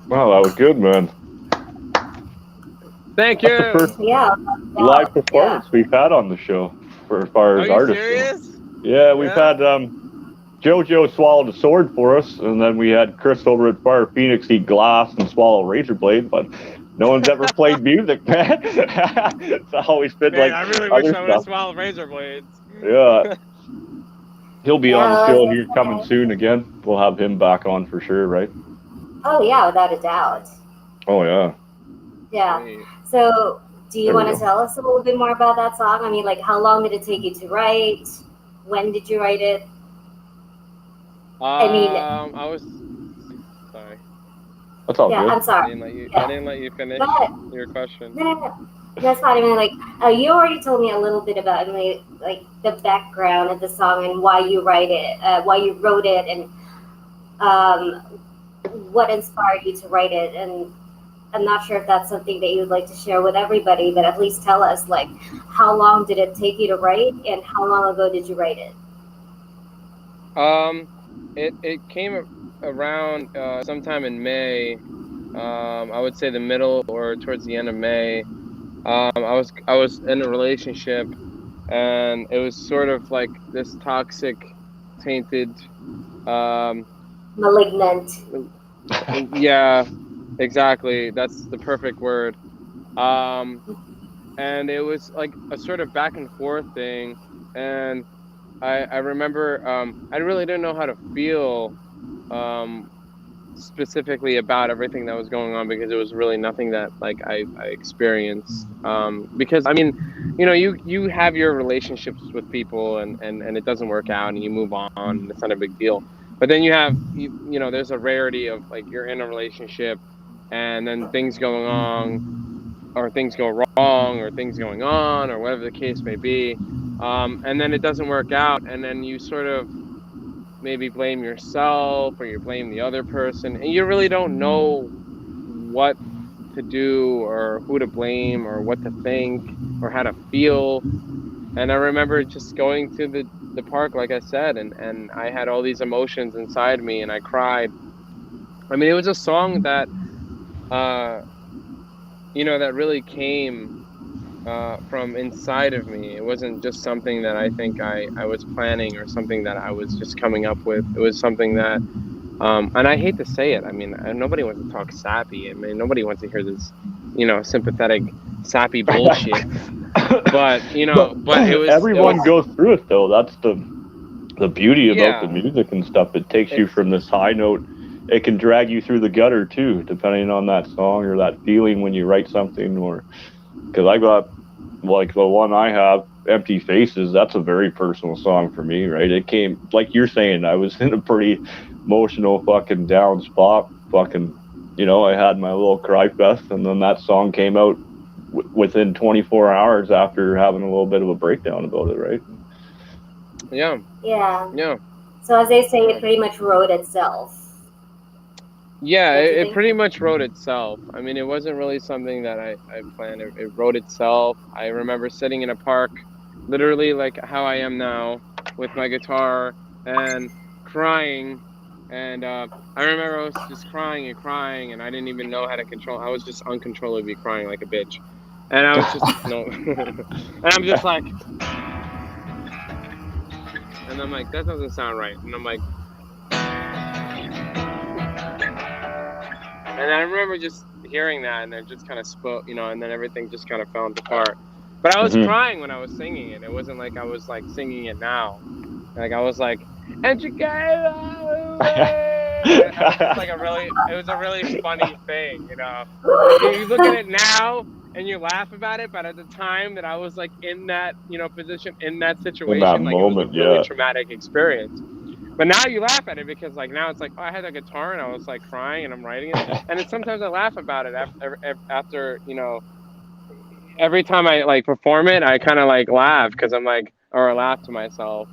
Wow, that was good, man. Thank That's the you. first Yeah. live performance we've had on the show for as far Are as you artists. serious? Yeah, we've Yeah. had JoJo swallowed a sword for us, and then we had Chris over at Fire Phoenix eat glass and swallow a razor blade, but no one's ever played music, man. It's always been Man, like I really other wish I would have stuff. swallowed razor blades. Yeah. He'll be on the Yeah, show here coming soon again. We'll have him back on for sure, right? oh yeah, without a doubt. Oh, yeah. Yeah. Sweet. So, do you There we want to go. tell us a little bit more about that song? I mean, like, how long did it take you to write? When did you write it? I mean, I was sorry. That's all yeah, good. I'm I sorry. didn't let you. Yeah. I didn't let you finish But your question. no. That's not even like you already told me a little bit about like the background of the song and why you write it, why you wrote it, and um, what inspired you to write it. And I'm not sure if that's something that you'd like to share with everybody, but at least tell us like how long did it take you to write, and how long ago did you write it? It came around sometime in May. I would say the middle or towards the end of May. I was in a relationship, and it was sort of like this toxic, tainted. Malignant. Yeah, exactly. That's the perfect word. And it was like a sort of back and forth thing, and I remember I really didn't know how to feel specifically about everything that was going on, because it was really nothing that like I experienced, because I mean, you have your relationships with people, and it doesn't work out, and you move on, and it's not a big deal. But then there's a rarity of like you're in a relationship, and then things going on, or things go wrong, or things going on, or whatever the case may be, and then it doesn't work out, and then you sort of maybe blame yourself, or you blame the other person, and you really don't know what to do, or who to blame, or what to think, or how to feel. And I remember just going to the park, like I said, and I had all these emotions inside me, and I cried. I mean, it was a song that that really came from inside of me. It wasn't just something that I think I was planning, or something that I was just coming up with. It was something that, and I hate to say it, I mean, nobody wants to talk sappy. I mean, nobody wants to hear this, sympathetic, sappy bullshit. But it was. Everyone goes through it, though. That's the beauty about the music and stuff. It takes you from this high note. It can drag you through the gutter too, depending on that song or that feeling when you write something. Or because I got like the one I have, Empty Faces. That's a very personal song for me, right? It came, like you're saying, I was in a pretty emotional fucking down spot. Fucking, I had my little cry fest, and then that song came out within 24 hours after having a little bit of a breakdown about it, right? Yeah. So as they say, it pretty much wrote itself. Yeah, it pretty much wrote itself. I mean, it wasn't really something that I planned. It wrote itself. I remember sitting in a park, literally like how I am now, with my guitar and crying. And I remember I was just crying and crying, and I didn't even know how to control. I was just uncontrollably crying like a bitch. And I was just, and I'm just like, and I'm like, that doesn't sound right. And I'm like, and I remember just hearing that, and then just kind of spoke, and then everything just kind of fell apart. But I was crying when I was singing it. It wasn't like I was like singing it now. Like I was like, and you gave away. It was a really funny thing, You look at it now and you laugh about it, but at the time that I was like in that, position, in that situation, in that like moment, it was a really traumatic experience. But now you laugh at it, because like now it's like, oh, I had a guitar and I was like crying and I'm writing it, and then sometimes I laugh about it after every time I like perform it, I kind of like laugh because I'm like, or I laugh to myself.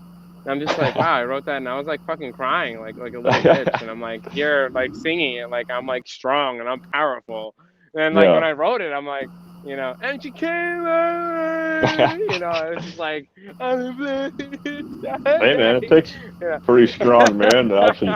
And I'm just like, wow, I wrote that and I was like fucking crying like a little bitch. And I'm like here, like singing it, like I'm like strong and I'm powerful. And like when Yeah. I wrote it, I'm like, you know, and she came over, you know, it's just like, Hey man, it takes yeah. pretty strong man to actually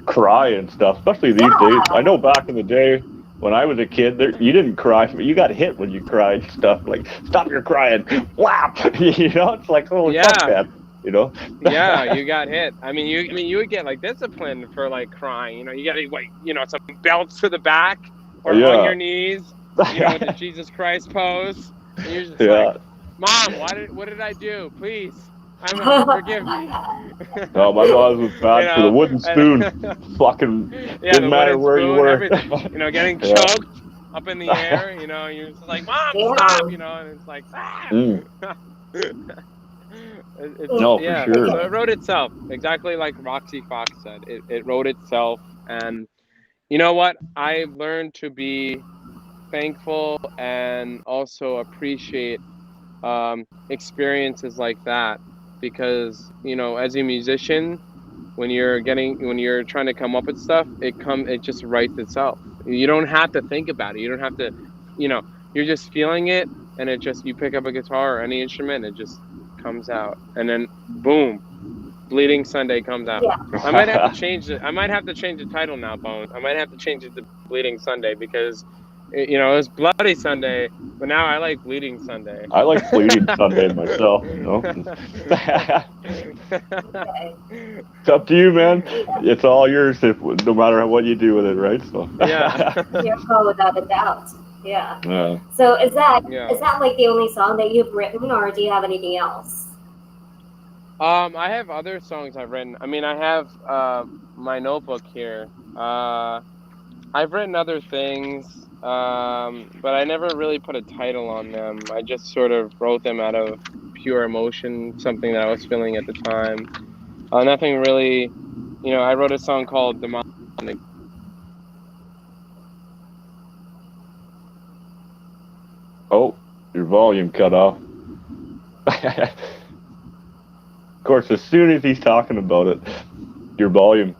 cry and stuff, especially these days. I Yeah. know back in the day when I was a kid, you didn't cry, but you got hit when you cried and stuff. Like, stop your crying, whap! You know, it's like, holy fuck, Yeah. man. You know? Yeah, you got hit. I mean, you would get like disciplined for like crying. You know, you got to like, you know, some belts to the back or on Yeah. your knees. You know, with the Jesus Christ pose. And you're just like, Yeah. Mom, what did I do? Please, forgive me. No, my mom was You bad for the know, wooden spoon. Fucking yeah, didn't the matter wooden where you spoon, were. everything. You know, getting Yeah. choked up in the air. You know, you're just like, Mom, stop. You Damn. know, and it's like, ah. Mm. No, for Yeah, sure. so it wrote itself exactly like Roxy Fox said. It wrote itself, and you know what? I've learned to be thankful and also appreciate experiences like that because you know, as a musician, when you're trying to come up with stuff, it just writes itself. You don't have to think about it. You don't have to, you know, you're just feeling it, and it just you pick up a guitar or any instrument, and it just comes out, and then boom, Bleeding Sunday comes out. Yeah. I might have to change it. I might have to change the title now, Bones. I might have to change it to Bleeding Sunday because, you know, it was Bloody Sunday, but now I like Bleeding Sunday. I like Bleeding Sunday myself, you know. Okay. It's up to you, man. It's all yours if no matter what you do with it, right? So Yeah. Your call without a doubt. Yeah. yeah. So is that Yeah. like the only song that you've written, or do you have anything else? I have other songs I've written. I mean, I have my notebook here. I've written other things, but I never really put a title on them. I just sort of wrote them out of pure emotion, something that I was feeling at the time. Nothing really, you know. I wrote a song called "Demonic." Oh, your volume cut off. Of course, as soon as he's talking about it, your volume.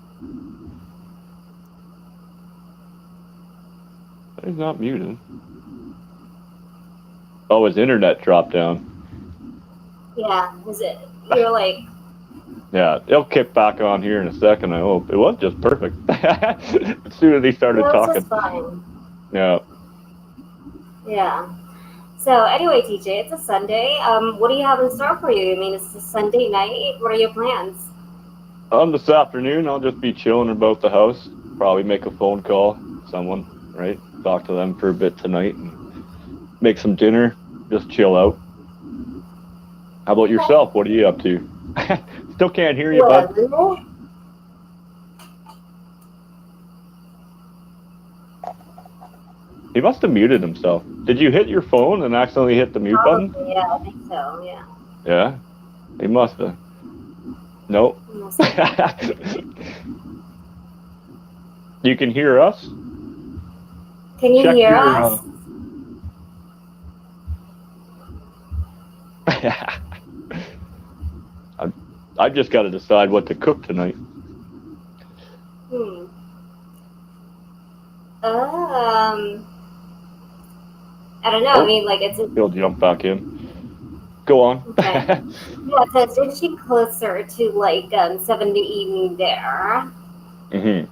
He's not muted. Oh, his internet dropped down. Yeah. Is it? You're like. Yeah, it'll kick back on here in a second, I hope. It was just perfect. As soon as he started No, it's talking. just fine. Yeah. Yeah. So anyway, TJ, it's a Sunday. What do you have in store for you? I mean, it's a Sunday night. What are your plans? This afternoon, I'll just be chilling about the house. Probably make a phone call to someone, right? Talk to them for a bit tonight and make some dinner. Just chill out. How about yourself? What are you up to? Still can't hear you, bud. Well, He must have muted himself. Did you hit your phone and accidentally hit the mute button? probably, yeah, I think so. Yeah. Yeah, he must have. Nope. Must have. You can hear us? Can you Check hear your, us? I've just got to decide what to cook tonight. I don't know. I mean, like it's. He'll jump back in. Go on. Okay. Yeah, so it's actually closer to like 7 to evening there. Mm-hmm.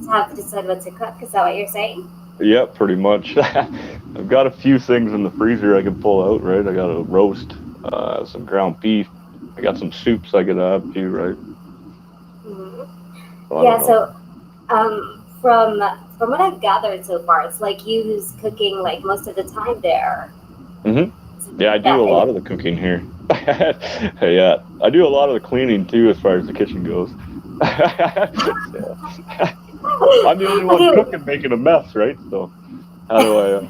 So have to decide what to cook. Is that what you're saying? Yeah, pretty much. I've got a few things in the freezer I can pull out, right? I got a roast, some ground beef. I got some soups I could have too, right? Mm-hmm. So Yeah, so from what I've gathered so far, it's like you who's cooking like most of the time there. Mm-hmm. Yeah, I do a lot of the cooking here. Yeah, I do a lot of the cleaning too as far as the kitchen goes. I'm the only one cooking, making a mess, right? So how do I...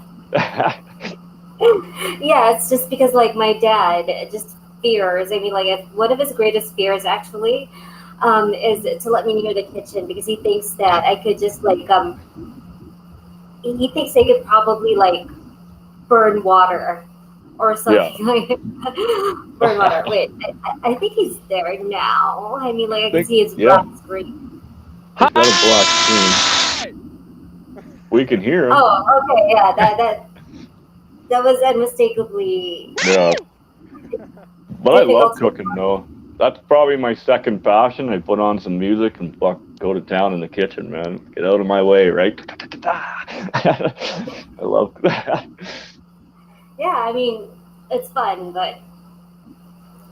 Yeah, it's just because like my dad just fears. I mean, like if one of his greatest fears actually is to let me near the kitchen because he thinks that I could just like he thinks they could probably like burn water or something like Burn water. Wait, I think he's there now. I mean, like I can see his yeah, black screen. he's got a black screen. We can hear him. Oh, okay, yeah, that was unmistakably Yeah, but I love difficult. cooking though. That's probably my second passion. I put on some music and go to town in the kitchen, man. Get out of my way, right? I love that. Yeah, I mean, it's fun, but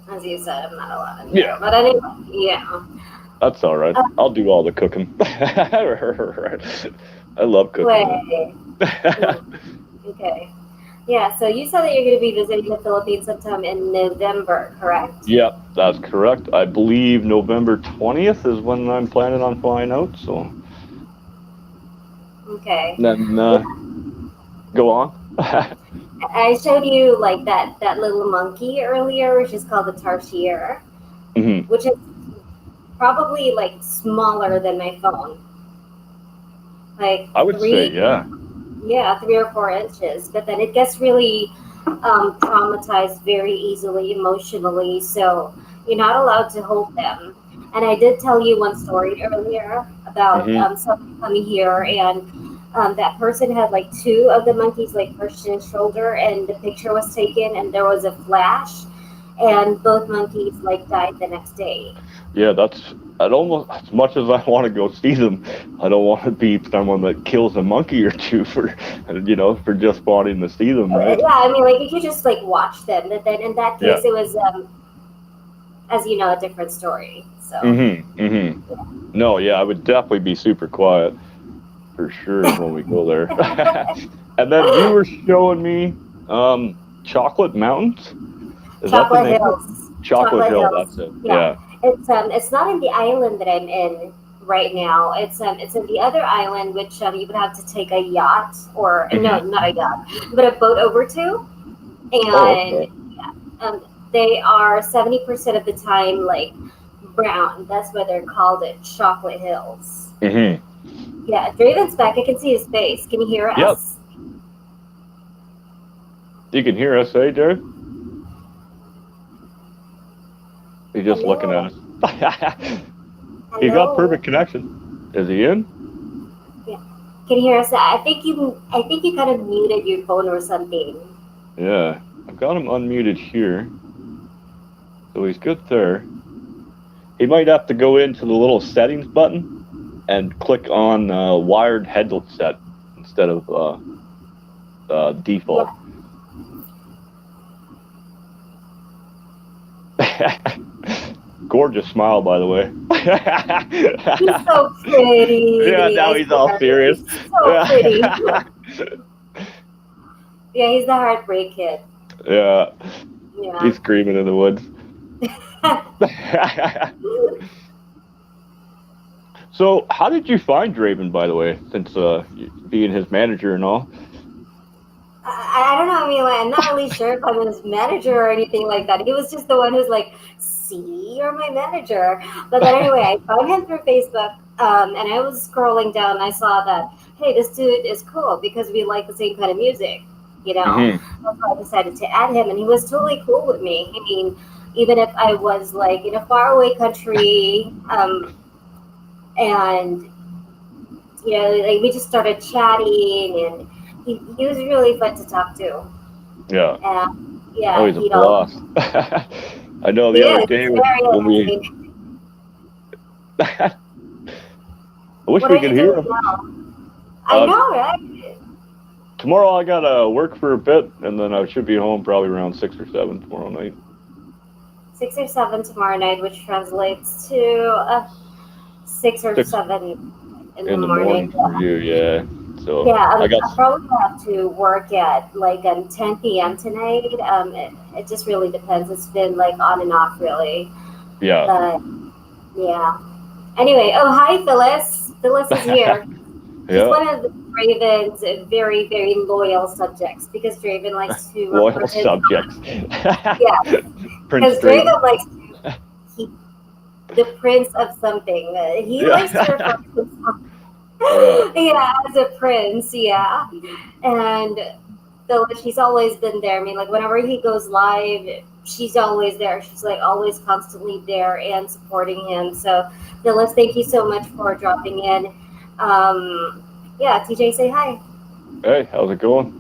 as you said, I'm not allowed in there. Yeah, But anyway, yeah. that's all right. I'll do all the cooking. I love cooking, Wait. man. Okay. Yeah, so you said that you're going to be visiting the Philippines sometime in November, correct? Yep, that's correct. I believe November 20th is when I'm planning on flying out. So Okay. then go on. I showed you like that little monkey earlier, which is called the tarsier, Hmm. which is probably like smaller than my phone. Like I would say, yeah. 3 or 4 inches. But then it gets really traumatized very easily emotionally. So you're not allowed to hold them. And I did tell you one story earlier about Hmm. someone coming here, and that person had like two of the monkeys like perched in his shoulder, and the picture was taken, and there was a flash, and both monkeys like died the next day. Yeah, I'd almost, as much as I want to go see them, I don't want to be someone that kills a monkey or two for just wanting to see them, right? Yeah, I mean, like you could just like watch them, but then in that Yeah. case, it was, as you know, a different story. So No, yeah, I would definitely be super quiet for sure when we go there. And then you were showing me Chocolate Mountains. Is that the Chocolate name? Hills, Chocolate Chocolate Hill, Hills. that's it. Yeah, Yeah. it's not in the island that I'm in right now. It's in the other island, which you would have to take a yacht, or no, Hmm. not a yacht, but a boat over to, Oh, and okay. they are 70% of the time like brown. That's why they're called it Chocolate Hills. Hmm. Yeah, Draven's back. I can see his face. Can you hear Yep. us? You can hear us, eh, Jared? He's just looking Hello. at us. He's got Hello. perfect connection. Is he in? Yeah. Can you hear us? I think you kind of muted your phone or something. Yeah. I've got him unmuted here. So he's good there. He might have to go into the little settings button and click on wired headset instead of default. Gorgeous smile, by the way. He's so Yeah, pretty. now I he's all swear. serious. He's so pretty. Yeah, he's the heartbreak kid. Yeah, Yeah. he's screaming in the woods. So, how did you find Draven, by the way, since being his manager and all? I don't know. I mean, like, I'm not really sure if I'm his manager or anything like that. He was just the one who's like, "See, you're my manager." But then anyway, I found him through Facebook, and I was scrolling down, and I saw that, hey, this dude is cool because we like the same kind of music. You know, Hmm. that's why I decided to add him, and he was totally cool with me. I mean, even if I was like in a faraway country, and like we just started chatting, and he was really fun to talk to. Yeah. Oh, Yeah, he's a he'd all. blast. I know He the other is. day He's very when we. amazing. I wish What we are could you hear doing him. now? I know, right? Tomorrow I gotta work for a bit, and then I should be home probably around 6 or 7 tomorrow night. 6 or 7 tomorrow night, which translates to 6 or 7 6 in the in the morning morning. for you, yeah. So Yeah, I got, I probably have to work at like 10 p.m. tonight. It just really depends. It's been like on and off, really. yeah. But yeah. Anyway, oh hi Phyllis. Phyllis is here. She's Yeah. one of Draven's very, very loyal subjects because Draven likes to refer Loyal to his subjects. yeah, Prince because Draven. Draven likes to keep the prince of something. He likes to refer Yeah. to himself Yeah. yeah, as a prince, yeah. And So she's always been there. I mean, like whenever he goes live, she's always there. She's like always constantly there and supporting him. So Phyllis, thank you so much for dropping in. Yeah, TJ, say hi. Hey, how's it going?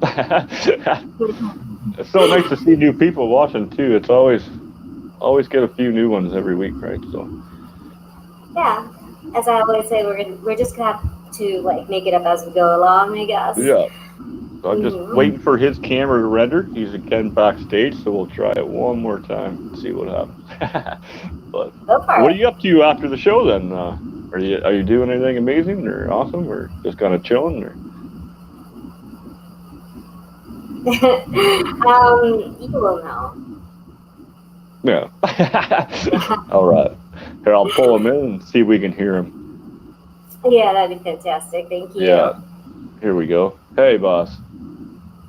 It's so nice to see new people watching too. It's always get a few new ones every week, right? So Yeah, as I always say, we're just gonna have to like make it up as we go along, I guess. yeah. So I'm just Hmm. waiting for his camera to render. He's again backstage, so we'll try it one more time and see what happens. But Go for what are it. you up to after the show then? Are you doing anything amazing or awesome or just kind of chilling or? You will know. Yeah. All right. Here, I'll pull him in and see if we can hear him. Yeah, that'd be fantastic. Thank you. Yeah. Here we go. Hey, boss.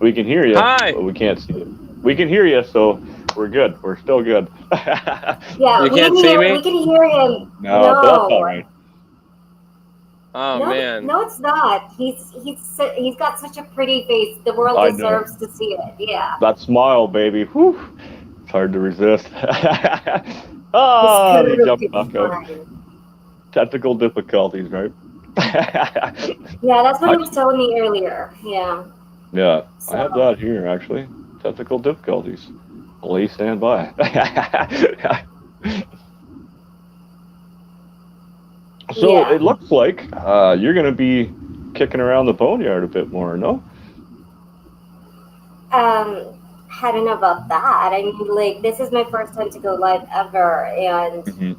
We can hear you, Hi. but we can't see you. We can hear you, so we're good. We're still good. Yeah, You we can't can see hear. me? We can hear him. No, but that's all No, right. Oh no, man. no, it's not. He's got such a pretty face. The world I know. deserves to see it. Yeah, That smile, baby. Whew. It's hard to resist. his He curved jumped back out. spine. Technical difficulties, right? Yeah, that's what I, he was telling me earlier. Yeah. yeah, I have So that here actually. Technical difficulties. Please stand by. So yeah. it looks like you're going to be kicking around the boneyard a bit more, no? I don't know about that. I mean, like this is my first time to go live ever, and Hmm.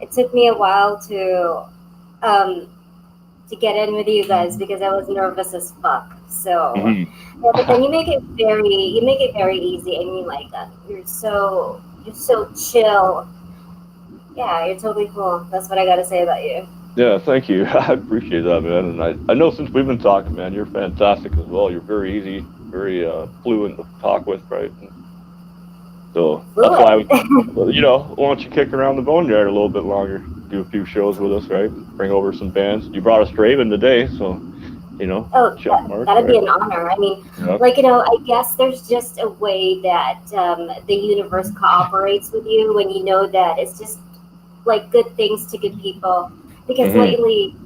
it took me a while um to get in with you guys because I was nervous as fuck. So, Hmm. yeah, but then you make it very easy. I mean, like you're so chill. Yeah, you're totally cool. That's what I gotta say about you. Yeah, thank you. I appreciate that, man. And I know since we've been talking, man, you're fantastic as well. You're very easy, very fluent to talk with, right? And so that's why I Fluent. was, well, why don't you kick around the boneyard a little bit longer? Do a few shows with us, right? Bring over some bands. You brought us Draven today, so Oh, check mark, that'd be right? an honor. I mean, Yeah. like, I guess there's just a way that the universe cooperates with you when you know that it's just like good things to good people. Because Hmm. lately,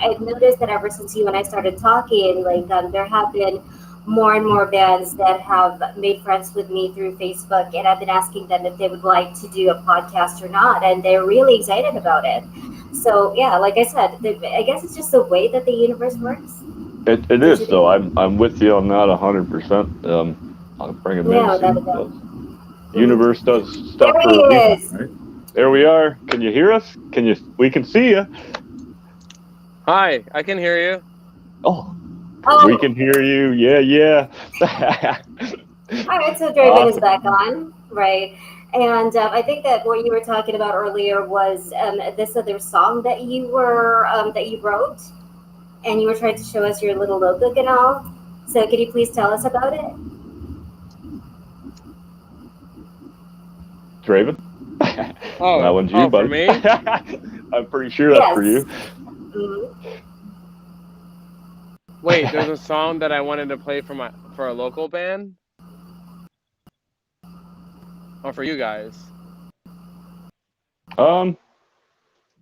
I've noticed that ever since you and I started talking, like, there have been more and more bands that have made friends with me through Facebook, and I've been asking them if they would like to do a podcast or not, and they're really excited about it. So, yeah, like I said, I guess it's just the way that the universe works. It Don't is you so. think? I'm with you on that 100%. I'll bring him in. Yeah, See without a what he doubt. does. Mhm. Universe does There stuff he for a reason, is. right? There we are. Can you hear us? Can you? We can see you. Hi, I can hear you. Oh, we Oh, can hear you. Yeah, yeah. all right. So Draven is Awesome. back on, right? And I think that what you were talking about earlier was this other song that you wrote, and you were trying to show us your little notebook and all. So could you please tell us about it? Draven. That Oh, one's you, for buddy. me? I'm pretty sure that's for Yes. you. Mhm. Wait, there's a song that I wanted to play for a local band? Or for you guys? um,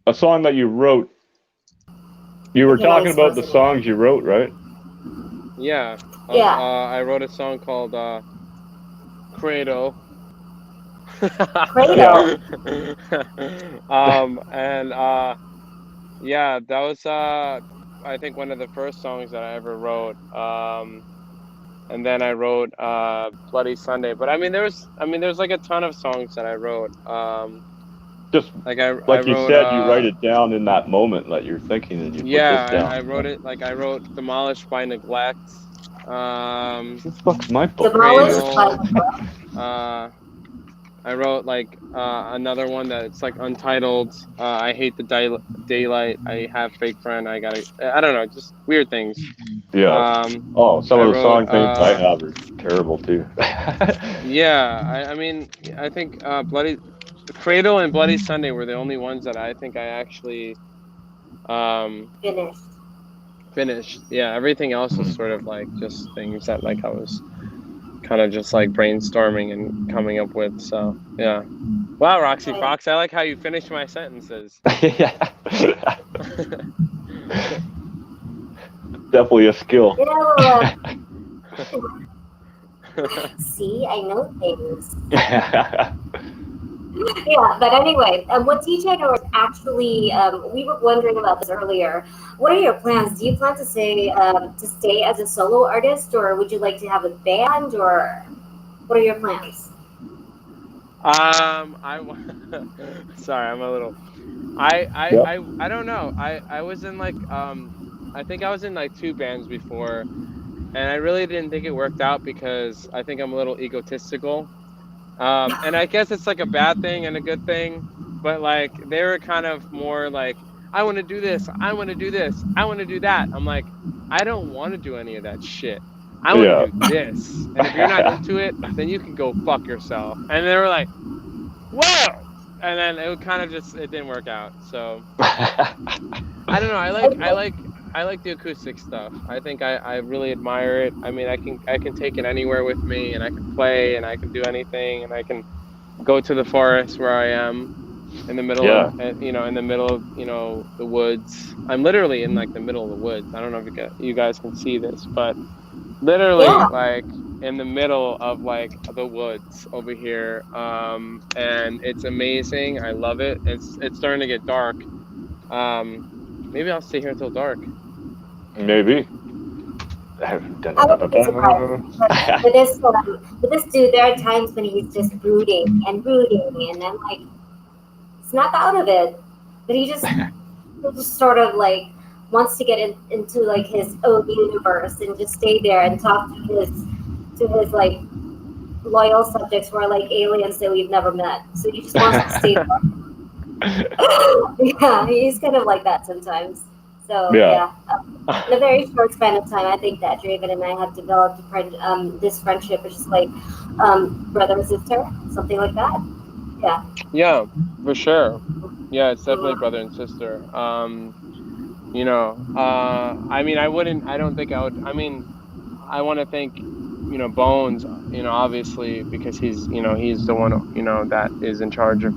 a song that you wrote. You were Okay, now talking he's about the frozen again. songs you wrote, right? Yeah. Yeah. I wrote a song called Credo. Yeah. Credo. And yeah, that was I think one of the first songs that I ever wrote. And then I wrote Bloody Sunday. But there's like a ton of songs that I wrote. Just Like I like you wrote said, you write it down in that moment that you're thinking, and you put this yeah, down. I wrote it like I wrote Demolished by Neglect. This fuck's my book over here. Demolished by Cradle. I wrote like another one that it's like untitled. I hate the daylight. I have fake friend. I don't know, just weird things. Yeah. Oh, some I of the wrote song names I have are terrible too. yeah. I think Bloody Cradle and Bloody Sunday were the only ones that I think I actually finished. finished. Yeah, everything else was sort of like just things that like I was kind of just like brainstorming and coming up with. So yeah. Wow, Roxy Fox, I like how you finish my sentences. Definitely a skill. See, I know things. Yeah, but anyway, what TJ was actually, we were wondering about this earlier. What are your plans? Do you plan to stay as a solo artist, or would you like to have a band, or what are your plans? Sorry, I'm a little. I don't know. I was in like I think I was in like 2 bands before, and I really didn't think it worked out because I think I'm a little egotistical. And I guess it's like a bad thing and a good thing, but like they were kind of more like, I want to do this, I want to do this, I want to do that. I'm like, I don't want to do any of that shit. I want to do this. And if you're not into it, then you can go fuck yourself. And they were like, whoa. And then it kind of just, it didn't work out. So I don't know. I like the acoustic stuff. I think I really admire it. I mean, I can take it anywhere with me, and I can play, and I can do anything, and I can go to the forest where I am in the middle of, in the middle of, the woods. I'm literally in like the middle of the woods. I don't know if you guys can see this, but literally like in the middle of like the woods over here. And it's amazing. I love it. It's starting to get dark. Maybe I'll stay here until dark. I Maybe. wouldn't be surprised. With this dude, there are times when he's just brooding, and I'm like, it's not out of it, but he just sort of like wants to get into like his own universe and just stay there and talk to his like loyal subjects who are like aliens that we've never met. So he just wants to stay there. Yeah, he's kind of like that sometimes. So in a very short span of time, I think that Draven and I have developed this friendship, which is like brother and sister, something like that. Yeah. Yeah, for sure. Yeah, it's definitely brother and sister. I mean, I don't think I would. I mean, I want to thank, Bones, obviously, because he's the one, that is in charge of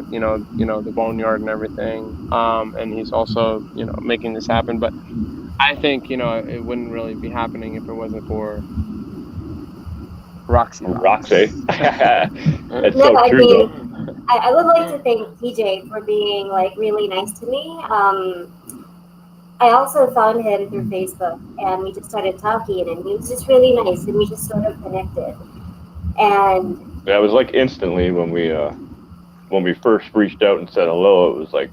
the Boneyard and everything. And he's also, making this happen. But I think, it wouldn't really be happening if it wasn't for Roxy. It's so true, though. I would like to thank TJ for being like really nice to me. I also found him through Facebook, and we just started talking, and he was just really nice, and we just sort of connected. And yeah, it was like instantly when we first reached out and said hello, it was like,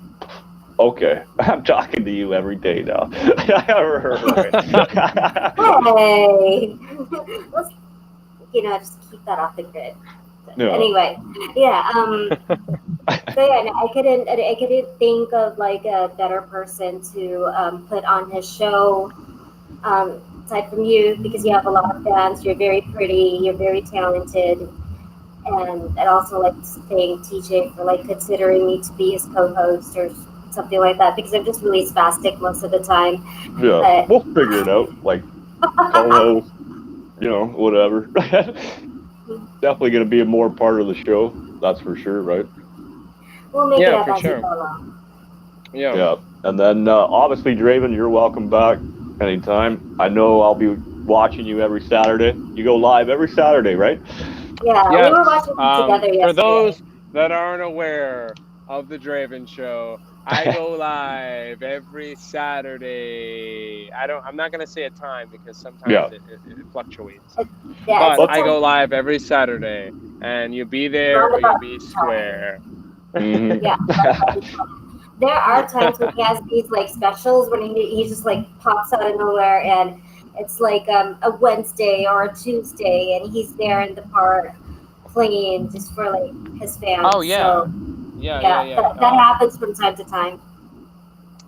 okay, I'm talking to you every day now. Hey, let's just keep that off the grid. No. Anyway, yeah. So yeah, I couldn't think of like a better person to put on his show aside from you, because you have a lot of fans. You're very pretty. You're very talented, and I'd also like to thank TJ for like considering me to be his co-host or something like that, because I'm just really spastic most of the time. Yeah, we'll figure it out. Like co-host, whatever. Definitely going to be a more part of the show. That's for sure, right? We'll make it up for as sure. we go along. Yeah. And then obviously, Draven, you're welcome back anytime. I know I'll be watching you every Saturday. You go live every Saturday, right? Yeah, we were watching together yesterday. For those that aren't aware of the Draven show, I go live every Saturday. I'm not gonna say a time because sometimes it fluctuates. But I go live every Saturday, and you be there or you be square. Mm-hmm. Yeah. There are times when he has these like specials when he just like pops out of nowhere, and it's like a Wednesday or a Tuesday, and he's there in the park playing just for like his fans. Oh yeah. So, yeah. That happens from time to time.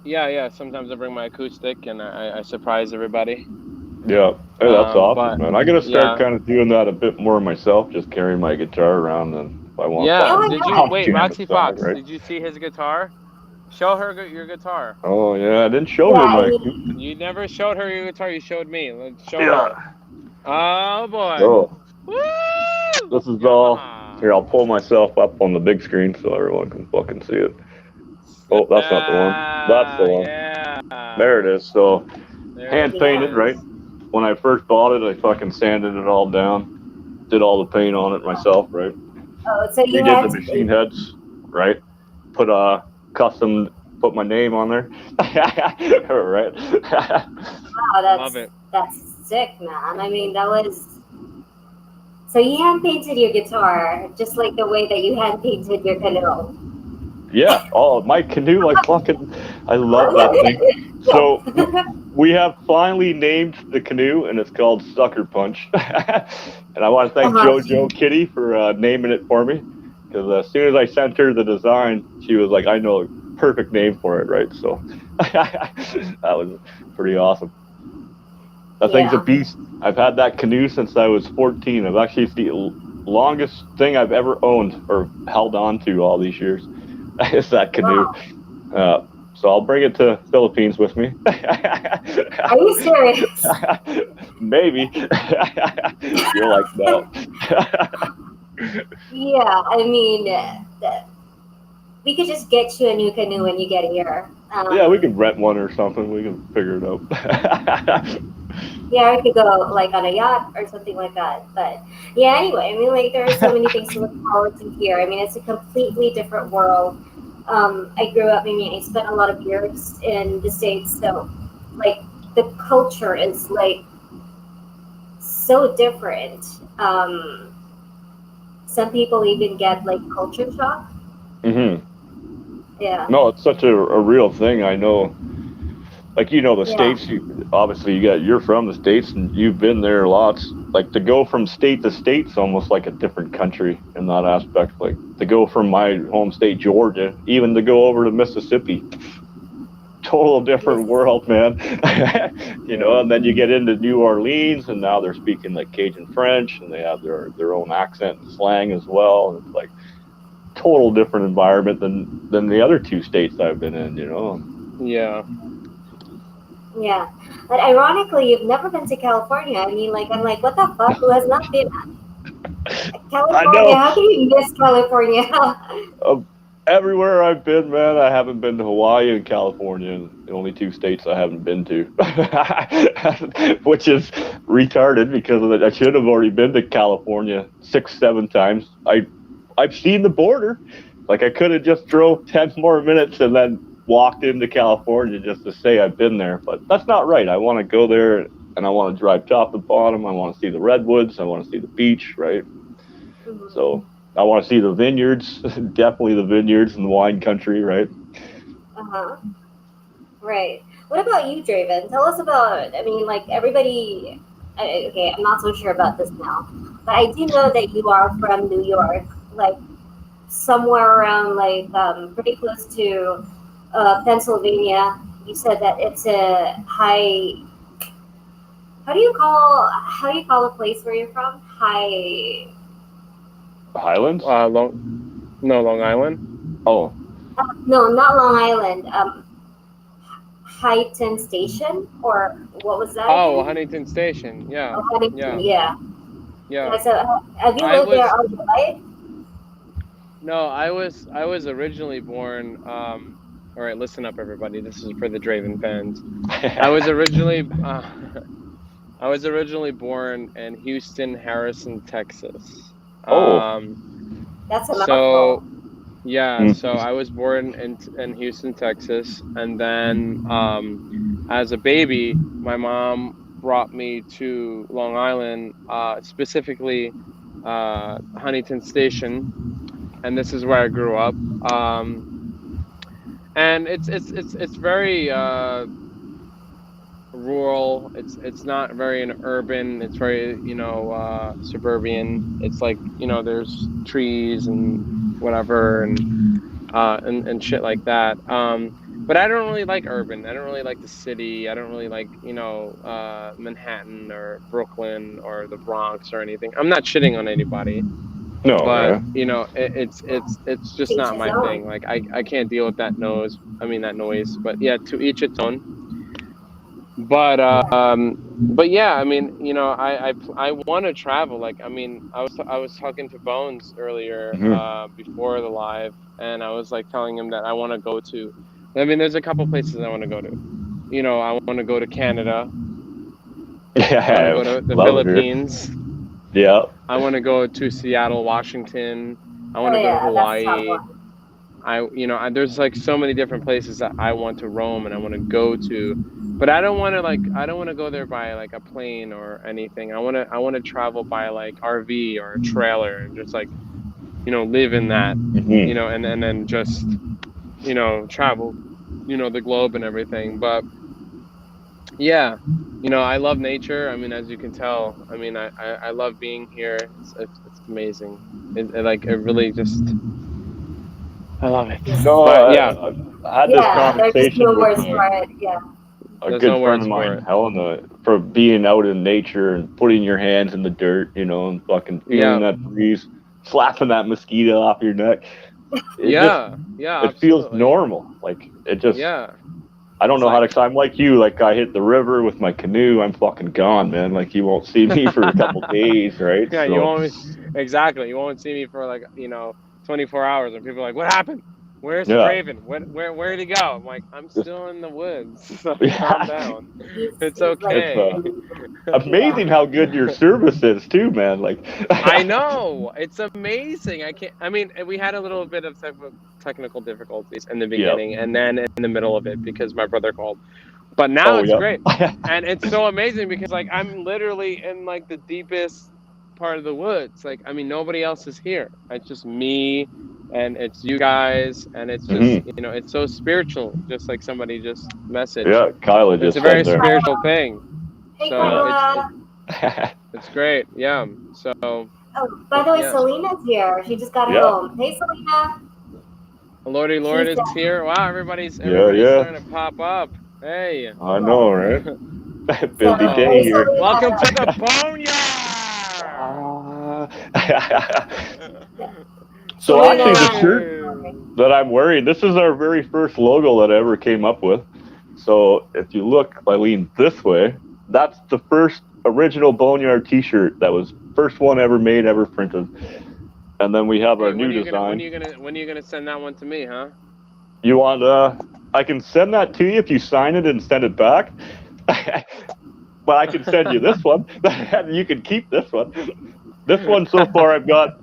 Yeah. Sometimes I bring my acoustic and I surprise everybody. Yeah, hey, that's awesome, man. I gotta start kind of doing that a bit more myself, just carrying my guitar around, and if I want. Yeah. Did you wait, Roxy Fox? Right? Did you see his guitar? Show her your guitar. Oh yeah, I didn't show her my. You never showed her your guitar. You showed me. Let's show her. Oh boy. Oh. Woo! This is all. Yamaha. Here, I'll pull myself up on the big screen so everyone can fucking see it. Oh, that's not the one. That's the one. Yeah. There it is. So, There hand it painted, Yeah. right? is. When I first bought it, I fucking sanded it all down, did all the paint on it myself, right? Oh, so you Redid the had machine heads, right? Put a custom, put my name on there, right? wow, Love it. that's sick, man. I mean, that was so you hand painted your guitar just like the way that you hand painted your canoe. Yeah. Oh, my canoe, I love that thing. So we have finally named the canoe, and it's called Sucker Punch. And I want to thank Uh-huh. JoJo Kitty for naming it for me, because as soon as I sent her the design, she was like, "I know a perfect name for it," right? So that was pretty awesome. That thing's a Yeah. beast. I've had that canoe since I was 14. I've actually it's the longest thing I've ever owned or held on to all these years. Is that canoe. Wow. So I'll bring it to Philippines with me. Are you serious? Maybe. You're like, no. Yeah, I mean, we could just get you a new canoe when you get here. Yeah, we could rent one or something. We can figure it out. Yeah, we could go like on a yacht or something like that. But yeah, anyway, I mean, like there are so many things to look forward to here. I mean, it's a completely different world. I grew up. I mean, I spent a lot of years in the States, so like the culture is like so different. Some people even get like culture shock. hmm Yeah, No, it's such a real thing. I know, like the yeah, states. Obviously, you're from the states and you've been there lots. Like to go from state to state's almost like a different country in that aspect. Like to go from my home state Georgia, even to go over to Mississippi, total different yes, world, man. And then you get into New Orleans, and now they're speaking like Cajun French, and they have their own accent and slang as well. And it's like total different environment than the other two states I've been in. Yeah. yeah. But ironically, you've never been to California. I mean, like, I'm like, what the fuck? Who has not been? I California, know. how can you miss California? Uh, Everywhere I've been, man, I haven't been to Hawaii and California. The only two states I haven't been to, which is retarded because I should have already been to California 6, 7 times. I've seen the border. Like I could have just drove 10 more minutes and then walked into California just to say I've been there. But that's not right. I want to go there and I want to drive top to bottom. I want to see the redwoods. I want to see the beach, right? So I want to see the vineyards, definitely the vineyards and the wine country, right? Uh-huh. Right. What about you, Draven? Tell us about, I mean, like everybody, okay, I'm not so sure about this now, but I do know that you are from New York, like somewhere around like pretty close to Pennsylvania. You said that it's a high, how do you call a place where you're from? High, The Highlands? Long Island. Oh, no, not Long Island. Highton Station, or what was that Oh, again? Huntington Station. Yeah. Oh, Huntington, Yeah. yeah. Yeah. Yeah, so have you I lived there was all your life? no, I was originally born. All right, listen up, everybody. This is for the Draven fans. I was originally I was originally born in Houston, Harrison, Texas. oh, That's a So mouthful. yeah, so I was born in Houston, Texas, and then as a baby, my mom brought me to Long Island, specifically Huntington Station, and this is where I grew up. And it's very rural. It's not very an urban. It's very suburban. It's like there's trees and whatever and shit like that. But I don't really like urban. I don't really like the city. I don't really like Manhattan or Brooklyn or the Bronx or anything. I'm not shitting on anybody, no, but yeah. it's just Teach not his my own. thing. Like I can't deal with that noise. But yeah, to each its own. But yeah, I mean, you know, I want to travel. Like, I mean, I was talking to Bones earlier, Mhm. before the live, and I was like telling him that I want to go to. I mean, there's a couple places I want to go to. You know, I want to go to Canada. I want to Yeah, go to the love it here. Philippines. Yeah. I want to go to Seattle, Washington. I want Oh to go to yeah, that's a top Hawaii. one. There's like so many different places that I want to roam and I want to go to, but I don't want to I don't want to go there by like a plane or anything. I want to travel by like RV or a trailer and just like, you know, live in that, you Hmm. know, and then just, you know, travel, you know, the globe and everything. But yeah, you know, I love nature. I mean, as you can tell, I mean, I love being here. It's amazing. It really just, I love it. No, But yeah, I had this Yeah, there's just conversation no with words for it. Yeah. a there's good no friend words of for mine, it. Helena, for being out in nature and putting your hands in the dirt, you know, and fucking feeling Yeah, that breeze, slapping that mosquito off your neck. It just yeah, yeah, it feels absolutely. normal. Like it just Yeah, I don't it's know how like, to. I'm like you. Like I hit the river with my canoe. I'm fucking gone, man. Like you won't see me for a couple days, right? yeah, you So won't exactly. You won't see me for like, you know, 24 hours, and people are like, "What happened? Where's yeah, Draven? Where'd he go?" I'm like, "I'm just still in the woods. Like, calm yeah. down. It's He's like, It's okay." yeah. amazing how good your service is too, man. Like I know it's amazing. I can't. I mean, we had a little bit of technical difficulties in the yeah. beginning, and then in the middle of it because my brother called. But now Oh it's yeah. great, and it's so amazing because like I'm literally in like the deepest part of the woods. Like, I mean, nobody else is here. It's just me, and it's you guys, and it's just, Hmm. you know, it's so spiritual. Just like somebody just messaged. Yeah. Kyla It's a just said very there. spiritual thing. Hey, So Yeah. Carla. it's great. Yeah. So Oh, by the way, yeah. Selena's here. She just got Yeah. home. Hey, Selena. Lordy Lord She's is here. Wow, Yeah. everybody's Yeah. starting to pop up. Hey. I know, right? so. Busy So day Hey, here. welcome to the Selena. Boneyard. Ah. So actually, the Selena. shirt Hey. that I'm wearing, this is our very first logo that I ever came up with. So if you look, I lean this way. That's the first original Boneyard T-shirt. That was first one ever made, ever printed. And then we have Hey, our new design. when are you gonna send that one to me, huh? You want? I can send that to you if you sign it and send it back. But I can send you this one. You can keep this one. This one so far, I've got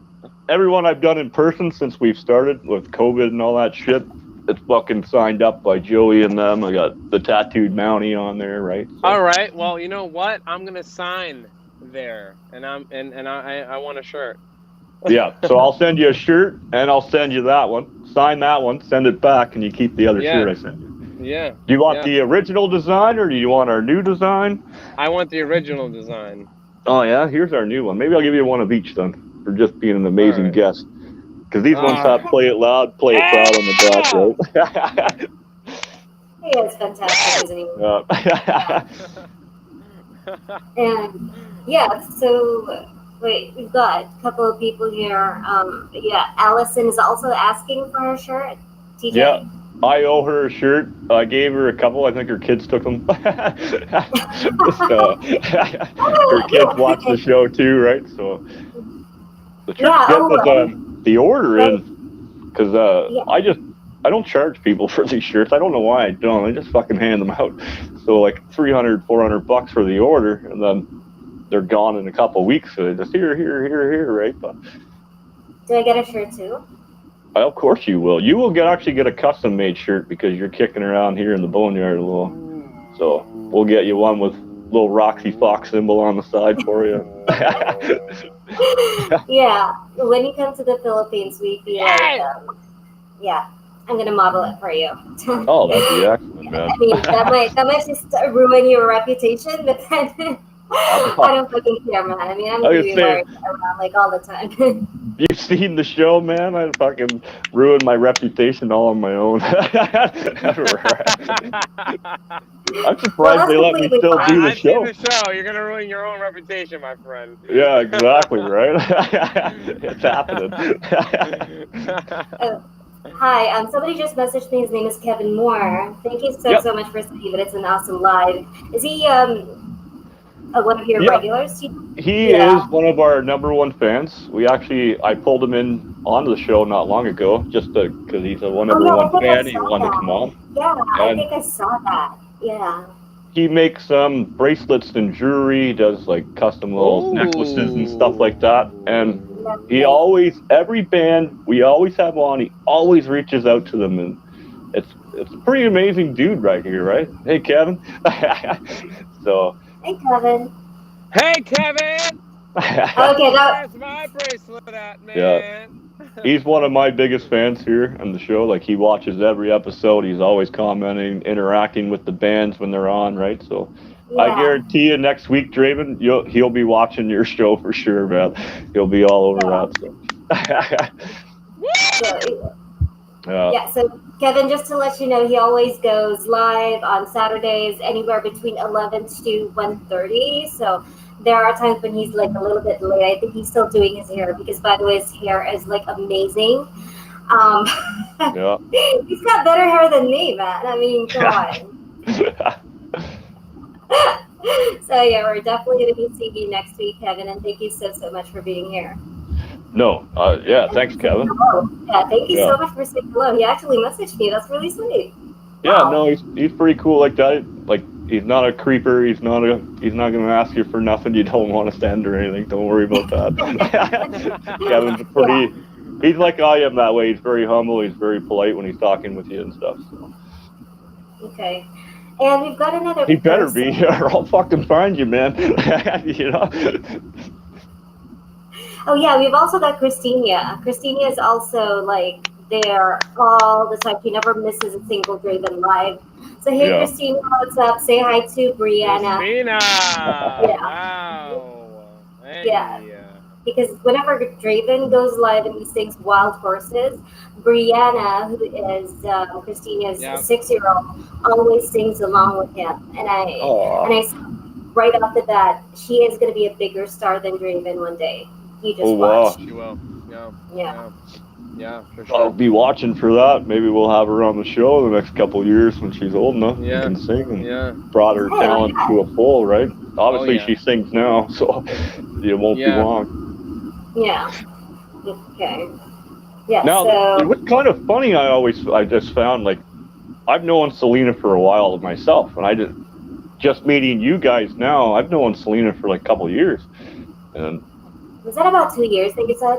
everyone I've done in person since we've started with COVID and all that shit. It's fucking signed up by Joey and them. I got the tattooed Mountie on there, right? So. All right. Well, you know what? I'm gonna sign there, and I want a shirt. Yeah, so I'll send you a shirt and I'll send you that one. Sign that one, send it back, and you keep the other shirt Yeah. I sent you. Yeah. Do you want Yeah. the original design or do you want our new design? I want the original design. Oh yeah, here's our new one. Maybe I'll give you one of each then for just being an All amazing right. guest. Because these ones All have right. "Play It Loud, Play It Proud" on the back, right? He is fantastic, isn't he? Yeah. And yeah, so wait, we've got a couple of people here. Yeah, Allison is also asking for her shirt. Yeah, TJ. I owe her a shirt. I gave her a couple. I think her kids took them. So her kids watch the show too, right? So the trick's Yeah. getting Oh, the order right. in, because Yeah. I don't charge people for these shirts. I don't know why I don't. I just fucking hand them out. So like $300-$400 for the order, and then they're gone in a couple weeks. So just here, right? But Do I get a shirt too? of course you will. You will actually get a custom made shirt because you're kicking around here in the Boneyard a little. So we'll get you one with little Roxy Fox symbol on the side for you. Yeah. When you come to the Philippines, we feel like, yeah, I'm gonna model it for you. Oh, that'd be excellent, man. I mean, that might just ruin your reputation, but then I don't fucking care, man. I mean, I'm gonna be wearing it around like all the time. You've seen the show, man. I fucking ruined my reputation all on my own. I'm surprised they let me still do the I've seen show. the show. You're gonna ruin your own reputation, my friend. Yeah, exactly, right? It's happening. Hi, somebody just messaged me. His name is Kevin Moore. Thank you so Yep. so much for saying that it's an awesome live. Is he one of your Yep. regulars? He is Yeah. one of our number one fans. I pulled him in on the show not long ago, just because he's a Oh number yeah, I one think I fan. He saw wanted to come that. on, Yeah, I and think I saw that. Yeah. he makes bracelets and jewelry. He does like custom little necklaces and stuff like that. And he Lovely. always, every band we always have on, he always reaches out to them, and it's a pretty amazing dude right here, right? Hey, Kevin. So. Hey, Kevin. Hey, Kevin! Okay, that. Where's my bracelet at, Yeah, man? he's one of my biggest fans here on the show. Like he watches every episode. He's always commenting, interacting with the bands when they're on, right? So I Yeah. guarantee you next week, Draven, he'll be watching your show for sure, man. He'll be all over Yeah. that. So. So, Yeah. yeah, so Kevin, just to let you know, he always goes live on Saturdays, anywhere between 11 to 1:30. So there are times when he's like a little bit late. I think he's still doing his hair because, by the way, his hair is like amazing. Um, Yeah. he's got better hair than me, man. I mean, come on. So yeah, we're definitely going to be seeing you next week, Kevin, and thank you so so much for being here. No. Yeah. And Thanks, saying Kevin. hello. Yeah, thank you Yeah. so much for saying hello. He actually messaged me. That's really sweet. Yeah. Wow. No, he's pretty cool like that. Like he's not a creeper. He's not going to ask you for nothing you don't want to send or anything. Don't worry about that. Kevin's Yeah. pretty. He's like I am that way. He's very humble. He's very polite when he's talking with you and stuff. So. Okay. And we've got another He better person. be, or I'll fucking find you, man. You know. Oh yeah, we've also got Christina. Christina is also like there all the time. She never misses a single Draven live. So hey, Yeah. Christina, what's up? Say hi to Brianna. Christina! Yeah, Wow! yeah. Hey! Because whenever Draven goes live and he sings Wild Horses, Brianna, who is Christina's Yeah. 6-year-old, always sings along with him. And Oh. I right off the bat, she is going to be a bigger star than Draven one day. You just Oh watch. wow. She will. Yeah. Yeah. Yeah, for I'll sure. be watching for that. Maybe we'll have her on the show the next couple of years when she's old enough and Yeah. can sing and Yeah. brought her Hey, talent to a full, right? Obviously, yeah. she sings now, so it won't be Yeah. long. yeah. Okay. Yeah. Now, So. what's kind of funny, I just found like I've known Selena for a while myself, and just meeting you guys now. I've known Selena for like a couple of years, and Was that about 2 years? I think you said.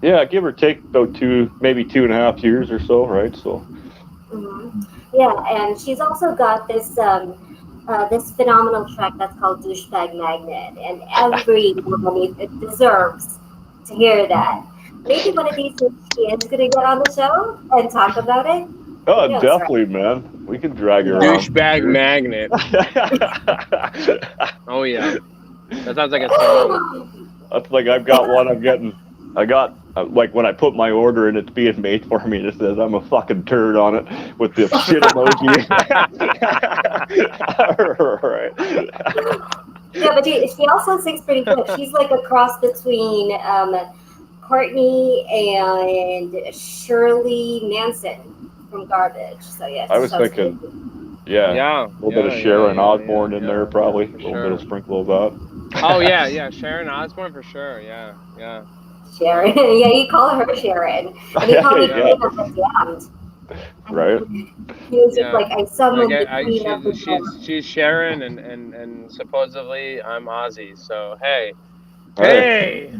yeah, give or take about maybe 2.5 years or so, right? So. Mm-hmm. Yeah, and she's also got this phenomenal track that's called Douchebag Magnet, and every woman deserves to hear that. Maybe one of these days she is going to get on the show and talk about it. Oh, Who knows, right? definitely, man. We can drag her Yeah. around. Douchebag magnet. Oh yeah. That sounds like a song. That's like I've got one. I got like when I put my order and it's being made for me, it says I'm a fucking turd on it with this shit emoji. Right. Yeah, but she also sings pretty good. She's like a cross between Courtney and Shirley Manson from Garbage. So yeah, I she was sounds thinking, good. yeah, Yeah. a little bit of Sharon Osbourne in there, probably. For A little sure. bit of sprinkle of that. Oh yeah. Sharon Osbourne for sure. Yeah. Sharon. Yeah, you call her Sharon. And you call me Yeah. Queen of the Damned. Right. He was just Yeah. like, I summoned the Queen of the She's Sharon and supposedly I'm Ozzy. So hey. Hey.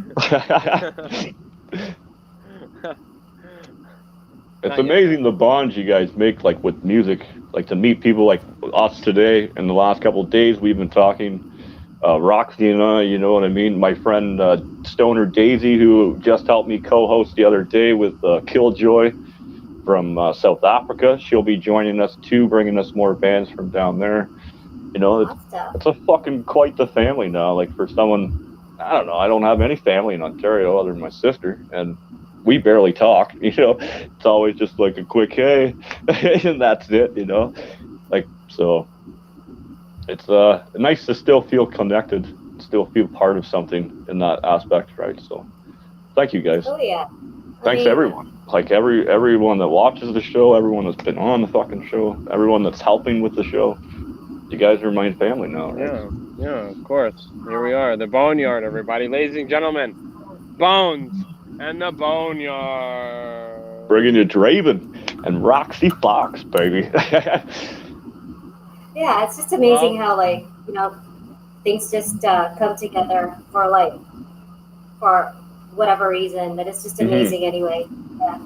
It's amazing the bonds you guys make, like with music, like to meet people like us today. In the last couple of days, we've been talking, Roxy and I, you know what I mean? My friend Stoner Daisy, who just helped me co-host the other day with Killjoy from South Africa. She'll be joining us too, bringing us more bands from down there. You know, it's a fucking quite the family now. Like for someone, I don't know, I don't have any family in Ontario other than my sister, and we barely talk, you know. It's always just like a quick hey, and that's it, you know. Like, so it's nice to still feel connected, still feel part of something in that aspect, right? So thank you guys. Oh yeah. thanks to everyone. Like everyone that watches the show, everyone that's been on the fucking show, everyone that's helping with the show. You guys are my family now, right? Yeah, of course. Here we are, the Boneyard, everybody, ladies and gentlemen, Bones and the Boneyard. Bringing you Draven and Roxy Fox, baby. Yeah, it's just amazing how things just come together for whatever reason. But it's just amazing anyway. Yeah.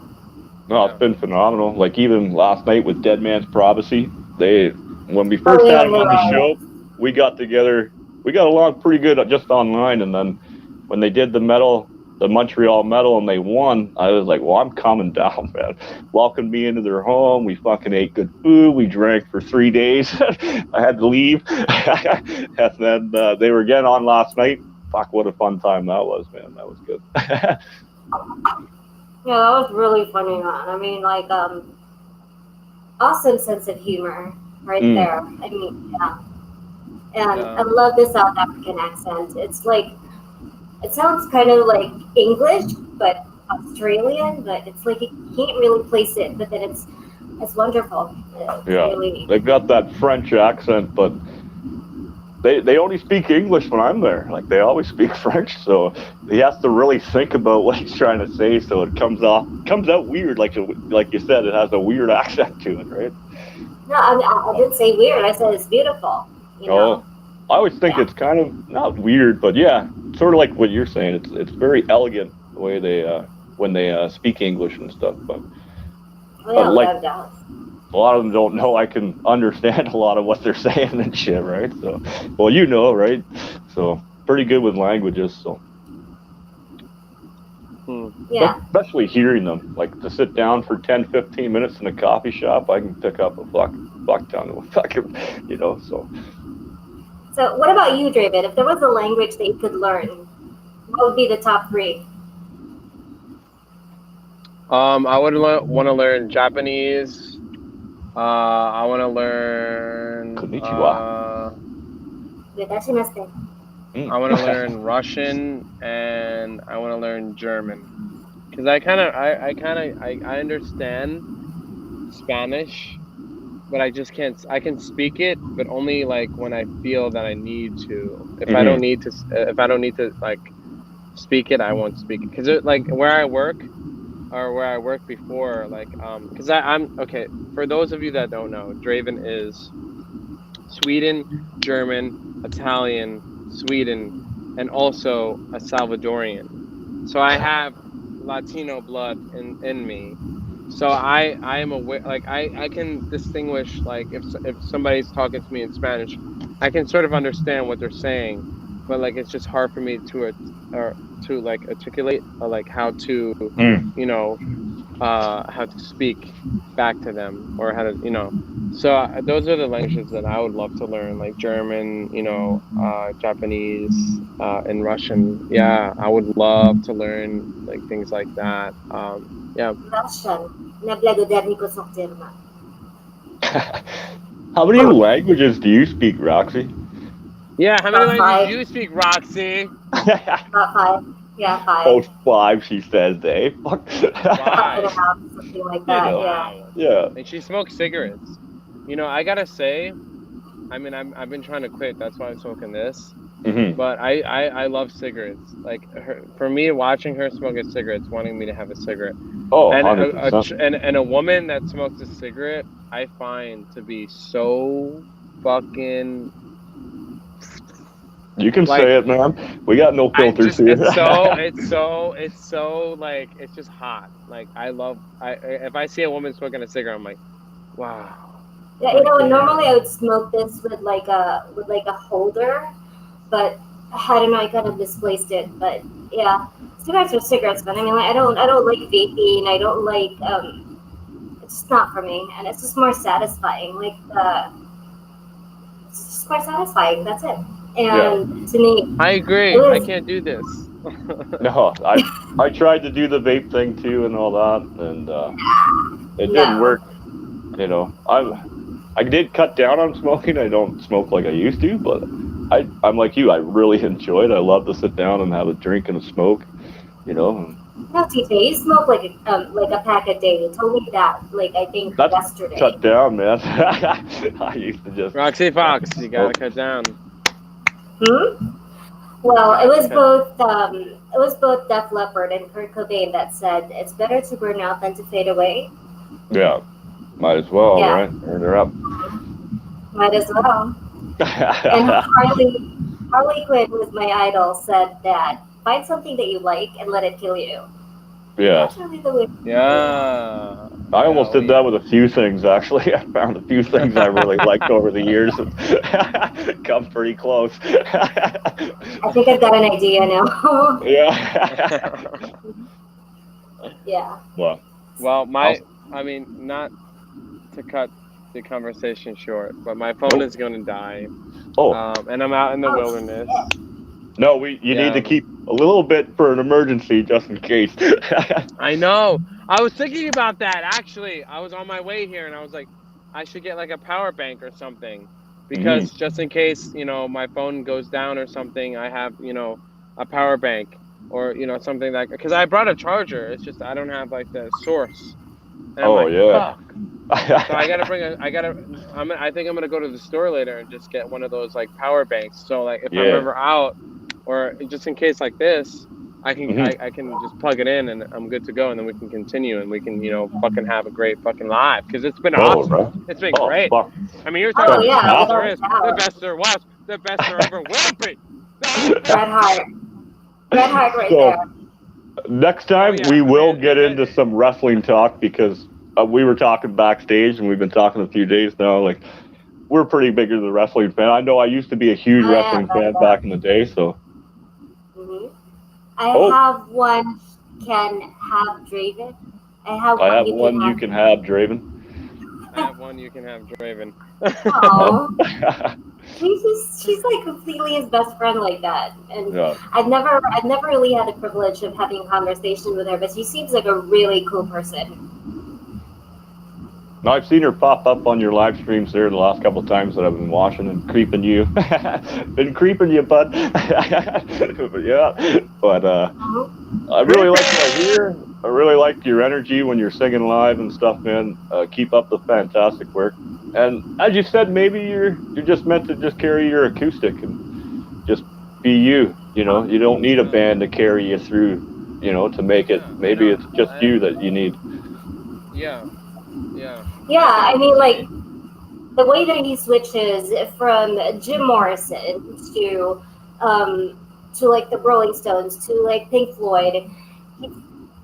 No, it's been phenomenal. Like even last night with deadmans.prophecy, when we first had them on the show, we got together. We got along pretty good just online, and then when they did the Montreal Metal, and they won, I was like, well, I'm coming down, man. Welcomed me into their home. We fucking ate good food. We drank for 3 days. I had to leave. And then they were again on last night. Fuck, what a fun time that was, man. That was good. Yeah, that was really funny, man. I mean, awesome sense of humor right there. I mean, yeah. And I love the South African accent. It's like, it sounds kind of like English, but Australian, but it's like you can't really place it, but then it's wonderful. Really... They've got that French accent, but they only speak English when I'm there. Like they always speak French, so he has to really think about what he's trying to say, so it comes out weird. Like you said, it has a weird accent to it, right? No, I didn't say weird. I said it's beautiful. You know? I always think it's kind of not weird, but yeah, sort of like what you're saying. It's very elegant the way they when they speak English and stuff. But a lot of them don't know I can understand a lot of what they're saying and shit, right? So, well, you know, right? So, pretty good with languages. So, yeah. Especially hearing them, like to sit down for 10, 15 minutes in a coffee shop, I can pick up a fuck ton of fucking, so. So what about you, Draven? If there was a language that you could learn, what would be the top 3? I would want to learn Japanese. I want to learn. Konnichiwa. I want to learn Russian, and I want to learn German, because I understand Spanish, but I just can't. I can speak it, but only like when I feel that I need to. If I don't need to like speak it, I won't speak it. Because like where I work, or where I worked before, like because I'm okay. For those of you that don't know, Draven is Sweden, German, Italian, Sweden, and also a Salvadorian. So I have Latino blood in me. So I am aware, like I can distinguish, like if somebody's talking to me in Spanish, I can sort of understand what they're saying, but like it's just hard for me to like articulate, or like how to how to speak back to them, or how to So those are the languages that I would love to learn, like German, Japanese, and Russian. Yeah, I would love to learn like things like that. Yeah. How many languages do you speak, Roxy? Yeah, how many languages do you speak, Roxy? About 5. Yeah, 5. Oh, 5, she says, eh? Fuck. 5. Something like that, yeah. And she smokes cigarettes. I gotta say, I mean, I've been trying to quit. That's why I'm smoking this. But I love cigarettes. Like for me, watching her smoke a cigarette, wanting me to have a cigarette. Oh, and 100%. And a woman that smokes a cigarette, I find to be so fucking. You can say it, man. We got no filters here. It's so like, it's just hot. Like if I see a woman smoking a cigarette, I'm like, wow. Yeah, normally I would smoke this with like a holder, but I don't know, I kind of misplaced it. But yeah, cigarettes are cigarettes, but I mean, I don't like vaping. I don't like it's just not for me, and it's just more satisfying. Like it's just more satisfying. That's it. And to me, I agree. I can't do this. No, I tried to do the vape thing too and all that, and it didn't work. I did cut down on smoking. I don't smoke like I used to, but I'm like you. I really enjoy it. I love to sit down and have a drink and a smoke. No, TJ, you smoke like a pack a day. You told me that, like, I think That's yesterday. cut down, man. I used to just. Roxy Fox, you gotta cut down. Well, Yeah, it was okay. both Def Leppard and Kurt Cobain that said it's better to burn out than to fade away. Yeah, might as well, Yeah. right? Earn her up. Might as well. And Harley Quinn, who was my idol, said that find something that you like and let it kill you. Yeah. That's really the way. Yeah. I almost did that with a few things, actually. I found a few things I really liked over the years. Come pretty close. I think I've got an idea now. Yeah. Yeah. Well, I mean, not to cut the conversation short, but my phone is going to die. Oh. And I'm out in the wilderness. No, you need to keep a little bit for an emergency, just in case. I know. I was thinking about that, actually. I was on my way here, and I was like, I should get like a power bank or something. Because just in case, my phone goes down or something, I have, a power bank. Or, something like... Because I brought a charger. It's just I don't have, like, the source. And I'm like, fuck. So I gotta I think I'm gonna go to the store later and just get one of those like power banks. So like if I'm ever out, or just in case like this, I can I can just plug it in and I'm good to go, and then we can continue and we can fucking have a great fucking live, because it's been awesome. Right. It's been great. Fuck. I mean, you're talking the best there is, the best there was, the best there ever will be. Red Heart right there. Next time we will get into some wrestling talk, because we were talking backstage and we've been talking a few days now. Like, we're pretty big as a wrestling fan. I know I used to be a huge wrestling fan back in the day, so. I have one can have Draven. I have one you can have Draven. I have one you can have Draven. Oh. She's like completely his best friend like that, and I've never really had the privilege of having a conversation with her, but she seems like a really cool person. I've seen her pop up on your live streams there the last couple of times that I've been watching and creeping you. Been creeping you, bud. But I really like what I hear. I really like your energy when you're singing live and stuff, man. Keep up the fantastic work. And as you said, maybe you're just meant to just carry your acoustic and just be you. You don't need a band to carry you through, to make it. Maybe it's just you that you need. Yeah. I mean, like, the way that he switches from Jim Morrison to like the Rolling Stones to like Pink Floyd.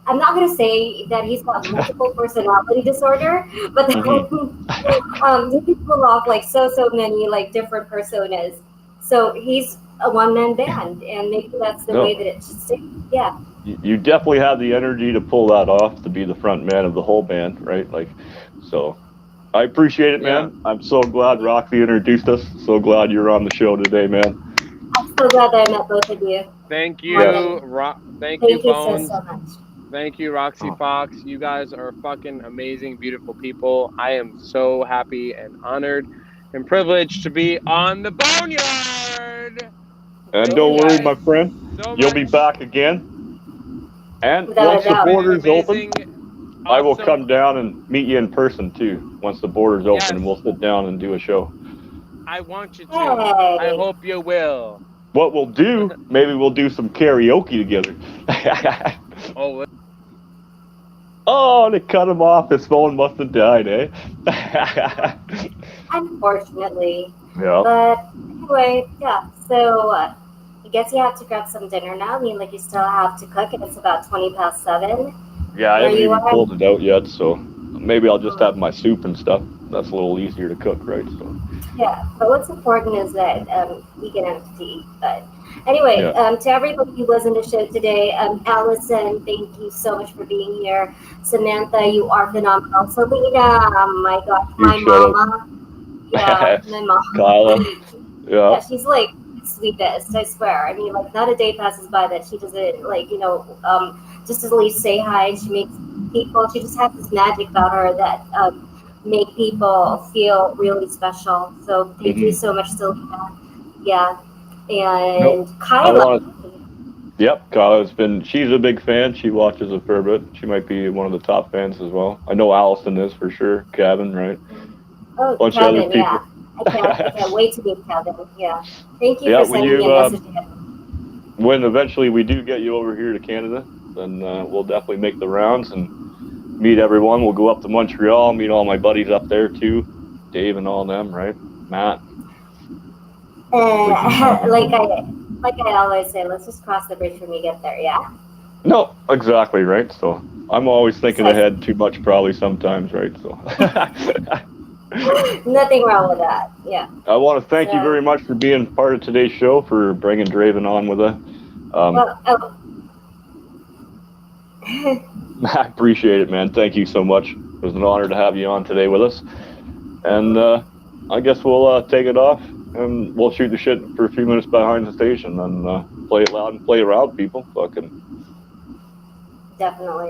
I'm not gonna say that he's got multiple personality disorder, but he can pull off like so many like different personas. So he's a one-man band, and maybe that's the way that it should stay. Yeah. You definitely have the energy to pull that off, to be the front man of the whole band, right? Like, so I appreciate it, man. I'm so glad Roxy introduced us. So glad you're on the show today, man. I'm so glad that I met both of you. Thank you, Thank you, Bones. So much. Thank you, Roxy Fox. You guys are fucking amazing, beautiful people. I am so happy and honored and privileged to be on the Boneyard. And don't worry, my friend, you'll be back again. And once the borders open, I will come down and meet you in person too. Once the borders open, and we'll sit down and do a show. I want you to. I hope you will. What we'll do, maybe we'll do some karaoke together. Oh, they cut him off. His phone must have died, eh? Unfortunately. Yeah. But anyway, yeah. So I guess you have to grab some dinner now. I mean, like, you still have to cook, and it's about 7:20. Yeah, I haven't even pulled it out yet, so maybe I'll just have my soup and stuff. That's a little easier to cook, right? So. Yeah, but what's important is that we get out to eat. But anyway, to everybody who was on the show today, Allison, thank you so much for being here. Samantha, you are phenomenal. Selena, my gosh, my mama. Yeah, my mom. Kyla. Yeah, she's like the sweetest, I swear. I mean, like, not a day passes by that she doesn't, like, just at least say hi. She makes people, she just has this magic about her that make people feel really special. So thank you so much, Selena. Yeah. And Kyla. Yep, she's a big fan. She watches a fair bit. She might be one of the top fans as well. I know Allison is for sure. Kevin, right? Oh, Bunch of other Kevin, people. yeah. I can't wait to meet Kevin. Yeah. Thank you Yeah, for when sending me you a message. when eventually we do get you over here to Canada, then we'll definitely make the rounds and meet everyone. We'll go up to Montreal, meet all my buddies up there too, Dave and all them, right? Matt. Like I always say, let's just cross the bridge when we get there. Yeah. No, exactly right. So I'm always thinking Besides, ahead too much, probably sometimes, right? So nothing wrong with that. Yeah. I want to thank you So, very much for being part of today's show, for bringing Draven on with us. well, oh. I appreciate it, man. Thank you so much. It was an honor to have you on today with us. And I guess we'll take it off and we'll shoot the shit for a few minutes behind the station and play it loud and play around, people. Fucking. Definitely.